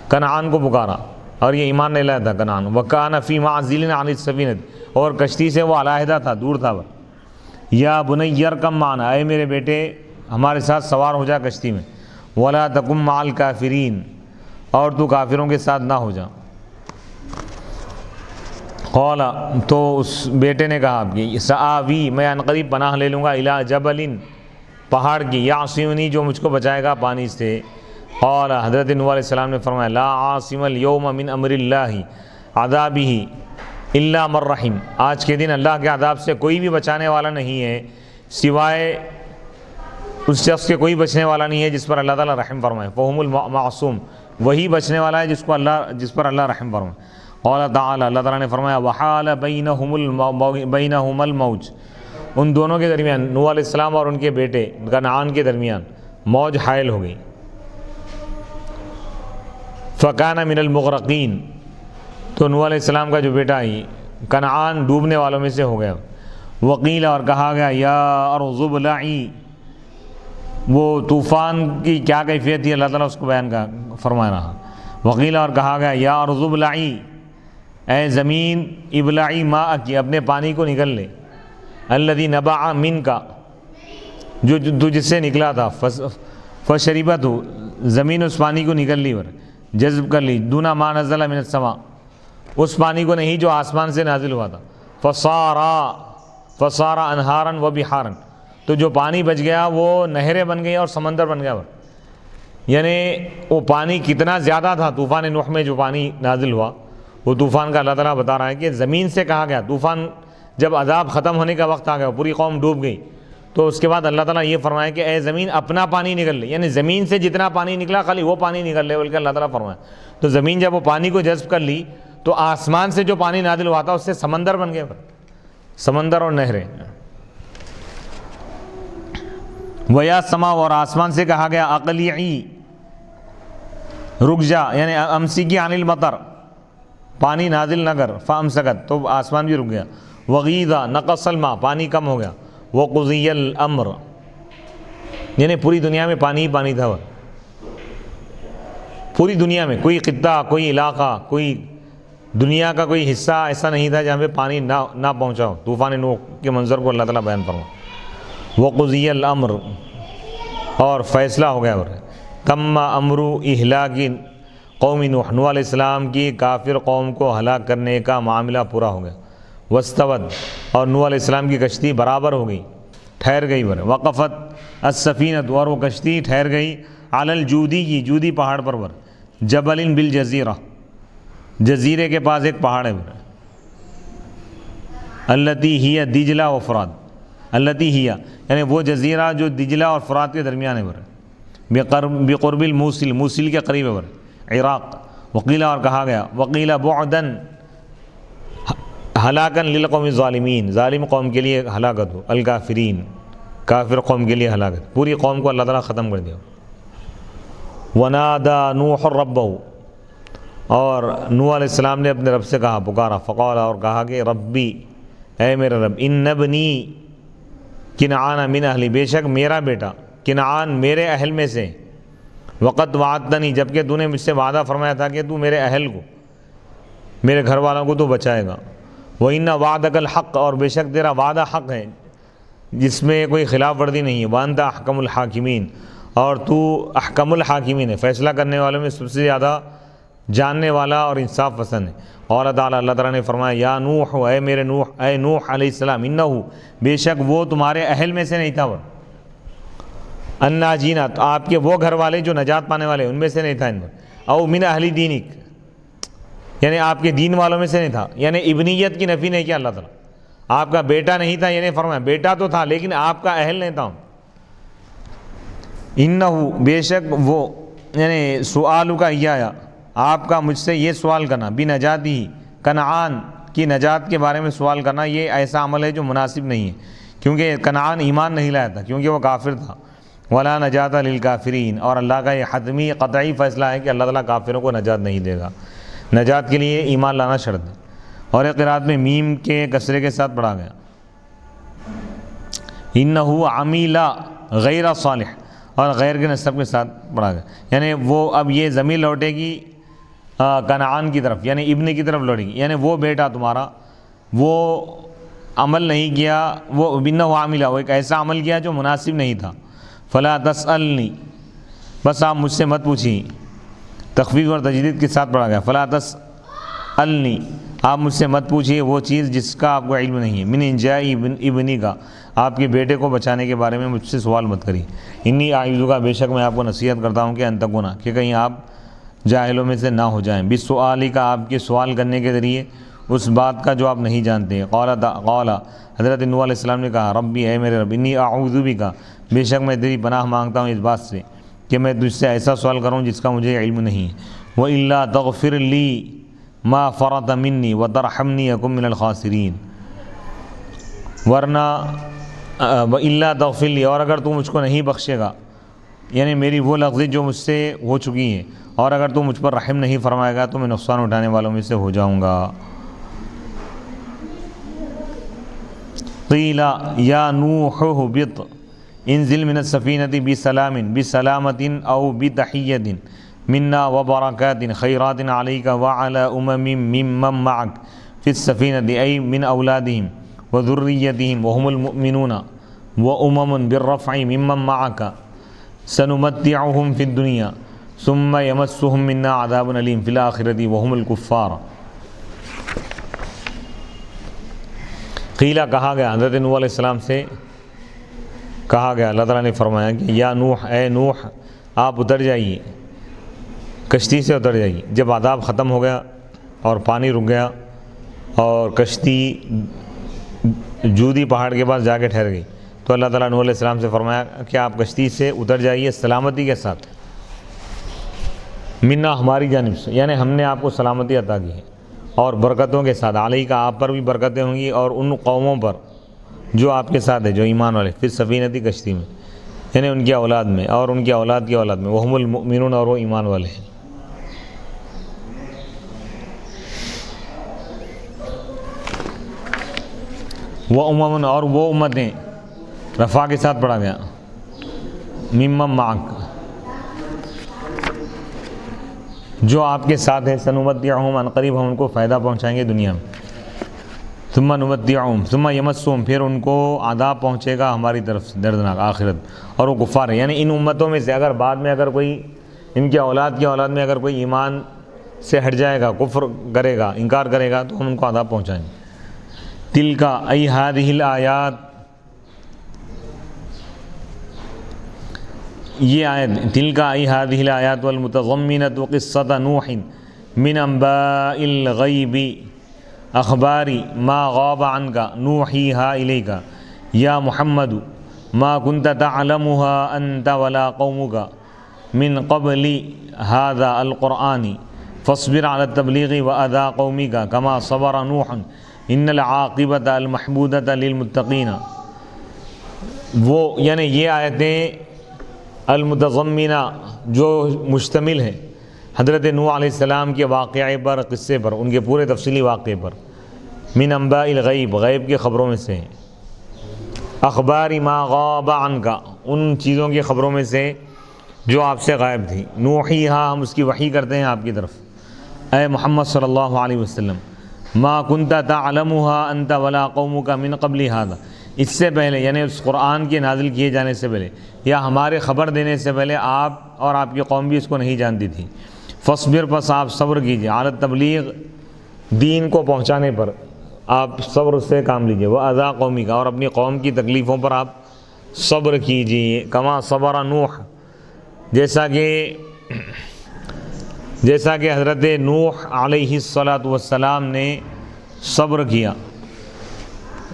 کنعان کو پکارا، اور یہ ایمان نہیں لایا تھا کنعان۔ وکان فی معزل عن السفینہ، اور کشتی سے وہ علیحدہ تھا، دور تھا۔ یا بنی ارکب معنا، اے میرے بیٹے ہمارے ساتھ سوار ہو جا کشتی میں۔ ولا تکن مع الکافرین، اور تو کافروں کے ساتھ نہ ہو جا۔ قال، تو اس بیٹے نے کہا آپ کی، سآوی، میں عنقریب پناہ لے لوں گا، الی جبل، پہاڑ کی، یعصمنی، جو مجھ کو بچائے گا پانی سے۔ قال، حضرت نوح علیہ السلام نے فرمایا، لا عاصم اليوم من امر اللہ عذابہ الا من رحم، آج کے دن اللہ کے عذاب سے کوئی بھی بچانے والا نہیں ہے سوائے اس شخص کے، کوئی بچنے والا نہیں ہے جس پر اللہ تعالیٰ رحم فرمائے۔ فہم المعصوم، وہی بچنے والا ہے جس پر اللہ رحم فرمائے۔ قال تعالی، اللہ تعالیٰ نے فرمایا، وحال بینہم الموج، ان دونوں کے درمیان، نوح علیہ السلام اور ان کے بیٹے کنعان کے درمیان موج حائل ہو گئی۔ فکان من المغرقین، تو نوح علیہ السلام کا جو بیٹا ہے کنعان ڈوبنے والوں میں سے ہو گیا۔ وقیل، اور کہا گیا، یا ارض ابلعی، وہ طوفان کی کیا کیفیت تھی اللہ تعالیٰ اس کو بیان فرما رہا۔ وقیل، اور کہا گیا، یا ارض ابلعی، اے زمین، ابلعی ماءکی، اپنے پانی کو نکل لے، الذی نبع منک، جو جس سے نکلا تھا، فشربت، زمین اس پانی کو نکل لی، جذب کر لی، دون ما نزل من السماء، اس پانی کو نہیں جو آسمان سے نازل ہوا تھا، فصار انہارا و بحارا، تو جو پانی بچ گیا وہ نہریں بن گئی اور سمندر بن گیا۔ یعنی وہ پانی کتنا زیادہ تھا طوفان نوح میں جو پانی نازل ہوا، وہ طوفان کا اللہ تعالیٰ بتا رہا ہے کہ زمین سے کہا گیا، طوفان جب عذاب ختم ہونے کا وقت آ گیا، پوری قوم ڈوب گئی، تو اس کے بعد اللہ تعالیٰ یہ فرمایا کہ اے زمین اپنا پانی نکل لے، یعنی زمین سے جتنا پانی نکلا خالی وہ پانی نکل لے، بلکہ اللہ تعالیٰ فرمایا۔ تو زمین جب وہ پانی کو جذب کر لی تو آسمان سے جو پانی نازل ہوا تھا اس سے سمندر بن گئے، سمندر اور نہریں۔ ویا سما، اور آسمان سے کہا گیا، اقلیعی، رک جا، یعنی امسکی عن المطر، پانی نازل نہ کر، فامسکت، تو آسمان بھی رک گیا۔ وغیضا، نقص الماء، پانی کم ہو گیا۔ وقضی الامر، یعنی پوری دنیا میں پانی ہی پانی تھا، پوری دنیا میں کوئی خطہ، کوئی علاقہ، کوئی دنیا کا کوئی حصہ ایسا نہیں تھا جہاں پہ پانی نہ پہنچا ہو۔ طوفان نوح کے منظر کو اللہ تعالیٰ بیان فرما۔ وقضی الامر، اور فیصلہ ہو گیا۔ تم امر اہلاک قوم نوح، نوح علیہ السلام کی کافر قوم کو ہلاک کرنے کا معاملہ پورا ہو گیا۔ واستوت، اور نوح علیہ السلام کی کشتی برابر ہو گئی، ٹھہر گئی۔ وقفت السفینۃ، اور وہ کشتی ٹھہر گئی، علی الجودی، کی جودی پہاڑ پر، جبل بالجزیرہ، جزیرے کے پاس ایک پہاڑ ہے، التی ہی دجلہ و فرات، التی ہی یعنی وہ جزیرہ جو دجلہ اور فرات کے درمیان ہے، بقرب الموصل، موصل کے قریب ہے، عراق۔ وقیلہ، اور کہا گیا، وقیلہ بعدن، ہلاکن للقوم الظالمین، ظالم قوم کے لیے ہلاکت ہو، الکافرین، کافر قوم کے لیے ہلاکت، پوری قوم کو اللہ تعالیٰ ختم کر دیا۔ ونادى نوح ربہ، اور نوح علیہ السلام نے اپنے رب سے کہا، پکارا، فقال، اور کہا کہ ربی، اے میرے رب، ان ابنی کنعان من اہلی، بے شک میرا بیٹا کنعان میرے اہل میں سے، وقت وعدتنی، جبکہ تو نے مجھ سے وعدہ فرمایا تھا کہ تو میرے اہل کو، میرے گھر والوں کو تو بچائے گا۔ وَإِنَّ وَعْدَكَ الْحَقِّ، اور بے شک تیرا وعدہ حق ہے جس میں کوئی خلاف ورزی نہیں ہے۔ وَأَنْتَ أَحْكَمُ الْحَاكِمِينَ، اور تو احکم الحاکمین ہے، فیصلہ کرنے والوں میں سب سے زیادہ جاننے والا اور انصاف پسند ہے۔ قال تعالیٰ، اللہ تعالیٰ نے فرمایا، یا نوح، اے میرے نوح، اے نوح علیہ السلام، انہو، بے شک وہ تمہارے اہل میں سے نہیں تھا، الناجین، آپ کے وہ گھر والے جو نجات پانے والے ان میں سے نہیں تھا، او من اہل دینک، یعنی آپ کے دین والوں میں سے نہیں تھا، یعنی ابنیت کی نفی نہیں کیا اللہ تعالیٰ، آپ کا بیٹا نہیں تھا، یعنی فرمایا بیٹا تو تھا لیکن آپ کا اہل نہیں تھا۔ انہو، بے شک وہ، یعنی سؤالو کا ایایا، آپ کا مجھ سے یہ سوال کرنا، بنجاتی، کنعان کی نجات کے بارے میں سوال کرنا، یہ ایسا عمل ہے جو مناسب نہیں ہے، کیونکہ کنعان ایمان نہیں لایا تھا، کیونکہ وہ کافر تھا۔ ولا نجات للکافرین، اور اللہ کا یہ حتمی قطعی فیصلہ ہے کہ اللہ تعالیٰ کافروں کو نجات نہیں دے گا، نجات کے لیے ایمان لانا شرط ہے۔ اور ایک قرات میں میم کے کسرے کے ساتھ پڑھا گیا، انہو عمیل غیر صالح، اور غیر کے نسب کے ساتھ پڑھا گیا، یعنی وہ اب یہ ضمیر لوٹے گی کنعان کی طرف، یعنی ابن کی طرف لوٹے گی، یعنی وہ بیٹا تمہارا وہ عمل نہیں کیا، وہ انہو عاملہ، وہ ایک ایسا عمل کیا جو مناسب نہیں تھا۔ فلا تسألنی، بس آپ مجھ سے مت پوچھیں، تخفیف اور تجدید کے ساتھ پڑھا گیا. فلا تسألنی، آپ مجھ سے مت پوچھیے وہ چیز جس کا آپ کو علم نہیں ہے. من انجائی ابنی کا، آپ کے بیٹے کو بچانے کے بارے میں مجھ سے سوال مت کریے. انی اعوذک، بے شک میں آپ کو نصیحت کرتا ہوں کہ ان تکونا، کہ کہیں آپ جاہلوں میں سے نہ ہو جائیں. بالسؤال کا، آپ کے سوال کرنے کے ذریعے اس بات کا جو آپ نہیں جانتے. قال حضرت نوح علیہ السلام نے کہا ربی، اے میرے رب، انی اعوذ بک، بے شک میں تیری پناہ مانگتا ہوں اس بات سے کہ میں تجھ سے ایسا سوال کروں جس کا مجھے علم نہیں ہے. وَإِلَّا تَغْفِرْ لِي مَا فَرَطَ مِنِّي وَتَرْحَمْنِي أَكُن مِّنَ الْخَاسِرِينَ. ورنہ وَإِلَّا تَغْفِرْ لِي، اور اگر تو مجھ کو نہیں بخشے گا، یعنی میری وہ لغزی جو مجھ سے ہو چکی ہیں، اور اگر تو مجھ پر رحم نہیں فرمائے گا تو میں نقصان اٹھانے والوں میں سے ہو جاؤں گا. قیل یا نوح اہبط انزل من السفینۃ بسلامۃ او بتحیۃ منا وبرکات خیرات علیک وعلی امم ممن معک فی السفینۃ ای من اولادہم وذریتہم وهم المؤمنون وامم بالرفع ممن معک سنمتعهم فی الدنیا ثم یمسهم منا عذاب علیم فی الآخرۃ وهم الکفار. قیلہ، کہا گیا، حضرت نوح علیہ السلام سے کہا گیا، اللہ تعالیٰ نے فرمایا کہ یا نوح، اے نوح، آپ اتر جائیے، کشتی سے اتر جائیے. جب عذاب ختم ہو گیا اور پانی رک گیا اور کشتی جودی پہاڑ کے پاس جا کے ٹھہر گئی، تو اللہ تعالیٰ نوح علیہ السلام سے فرمایا کہ آپ کشتی سے اتر جائیے سلامتی کے ساتھ. منا، ہماری جانب سے، یعنی ہم نے آپ کو سلامتی عطا کی ہے اور برکتوں کے ساتھ. علیہ کا، آپ پر بھی برکتیں ہوں گی اور ان قوموں پر جو آپ کے ساتھ ہے، جو ایمان والے. پھر سفینتی، کشتی میں، یعنی ان کی اولاد میں اور ان کی اولاد کی اولاد میں. وہم المؤمنون، اور وہ ایمان والے ہیں. وہ امم، اور وہ امتیں، رفع کے ساتھ پڑھا گیا. ممن معک، جو آپ کے ساتھ ہے. سنمتعہم، ان قریب ہم ان کو فائدہ پہنچائیں گے دنیا میں. ثم نمتعہم ثم یمسہم، پھر ان کو عذاب پہنچے گا ہماری طرف سے دردناک آخرت، اور وہ کفار ہے. یعنی ان امتوں میں سے اگر بعد میں اگر کوئی، ان کے اولاد کی اولاد میں اگر کوئی ایمان سے ہٹ جائے گا، کفر کرے گا، انکار کرے گا، تو ہم ان کو عذاب پہنچائیں گے. تلک ای ہذہ الآیات، یہ آیت، تلک ای ہذہ الآیات والمتضمنۃ قصۃ نوح من انباء الغیب اخبار ما غاب عنک نوحیہا الیک یا محمد ما کنت تعلمها انت ولا قومک من قبل هذا القرآن فاصبر على التبلیغ وأذى قومک كما صبر نوح ان العاقبۃ المحمودۃ للمتقین. وہ یعنی یہ آیتیں المتضمنہ، جو مشتمل ہیں حضرت نوح علیہ السلام کے واقعے پر، قصے پر، ان کے پورے تفصیلی واقعے پر. من انباء الغیب، غیب کی خبروں میں سے ہیں. اخبار ما غاب عنک، ان چیزوں کی خبروں میں سے جو آپ سے غائب تھی. نوحیہا، ہم اس کی وحی کرتے ہیں آپ کی طرف، اے محمد صلی اللہ علیہ وسلم. ما کنت تعلمها انت ولا قومک من قبل هذا، اس سے پہلے، یعنی اس قرآن کے نازل کیے جانے سے پہلے یا ہمارے خبر دینے سے پہلے آپ اور آپ کی قوم بھی اس کو نہیں جانتی تھی. فاصبر، پس آپ صبر کیجیے. علی التبلیغ، دین کو پہنچانے پر آپ صبر سے کام لیجیے. وأذى قومک، اور اپنی قوم کی تکلیفوں پر آپ صبر کیجیے. کما صبر نوح، جیسا کہ حضرت نوح علیہ الصلاۃ نے صبر کیا.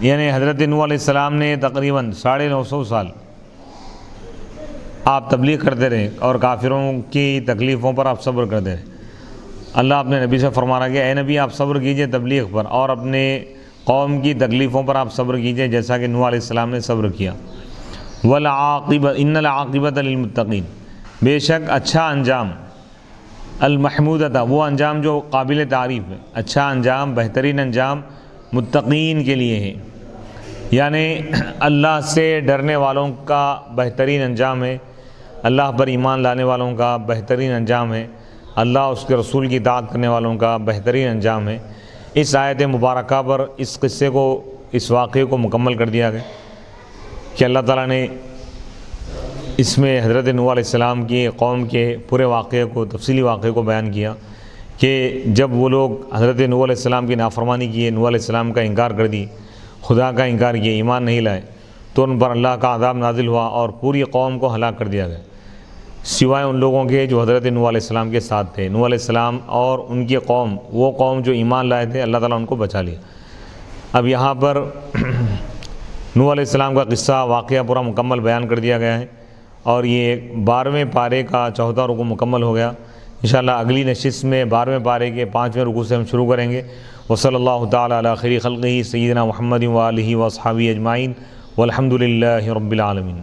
یعنی حضرت نوح علیہ السلام نے تقریباً 950 سال آپ تبلیغ کرتے رہے اور کافروں کی تکلیفوں پر آپ صبر کرتے رہے. اللہ اپنے نبی سے فرما رہا کہ اے نبی، آپ صبر کیجئے تبلیغ پر اور اپنے قوم کی تکلیفوں پر آپ صبر کیجئے، جیسا کہ نوح علیہ السلام نے صبر کیا. ان العاقبۃ للمتقین، بے شک اچھا انجام، المحمودۃ، وہ انجام جو قابل تعریف ہے، اچھا انجام، بہترین انجام متقین کے لیے ہے. یعنی اللہ سے ڈرنے والوں کا بہترین انجام ہے، اللہ پر ایمان لانے والوں کا بہترین انجام ہے، اللہ اس کے رسول کی اطاعت کرنے والوں کا بہترین انجام ہے. اس آیت مبارکہ پر اس قصے کو، اس واقعے کو مکمل کر دیا گیا کہ اللہ تعالیٰ نے اس میں حضرت نوح علیہ السلام کی قوم کے پورے واقعے کو، تفصیلی واقعے کو بیان کیا کہ جب وہ لوگ حضرت نوح علیہ السلام کی نافرمانی کیے، نوح علیہ السلام کا انکار کر دی، خدا کا انکار کیا، ایمان نہیں لائے، تو ان پر اللہ کا عذاب نازل ہوا اور پوری قوم کو ہلاک کر دیا گیا، سوائے ان لوگوں کے جو حضرت نوح علیہ السلام کے ساتھ تھے۔ نوح علیہ السلام اور ان کی قوم، وہ قوم جو ایمان لائے تھے، اللہ تعالیٰ ان کو بچا لیا۔ اب یہاں پر نوح علیہ السلام کا قصہ، واقعہ پورا مکمل بیان کر دیا گیا ہے، اور یہ 12ویں پارے کا 4واں رکوع مکمل ہو گیا۔ انشاءاللہ اگلی نشست میں 12ویں پارے کے 5ویں رکوع سے ہم شروع کریں گے۔ وصلی اللہ تعالیٰ علی خیر خلقہ سیدنا محمد و آلہ و اصحابہ اجمعین والحمد للہ رب العالمین۔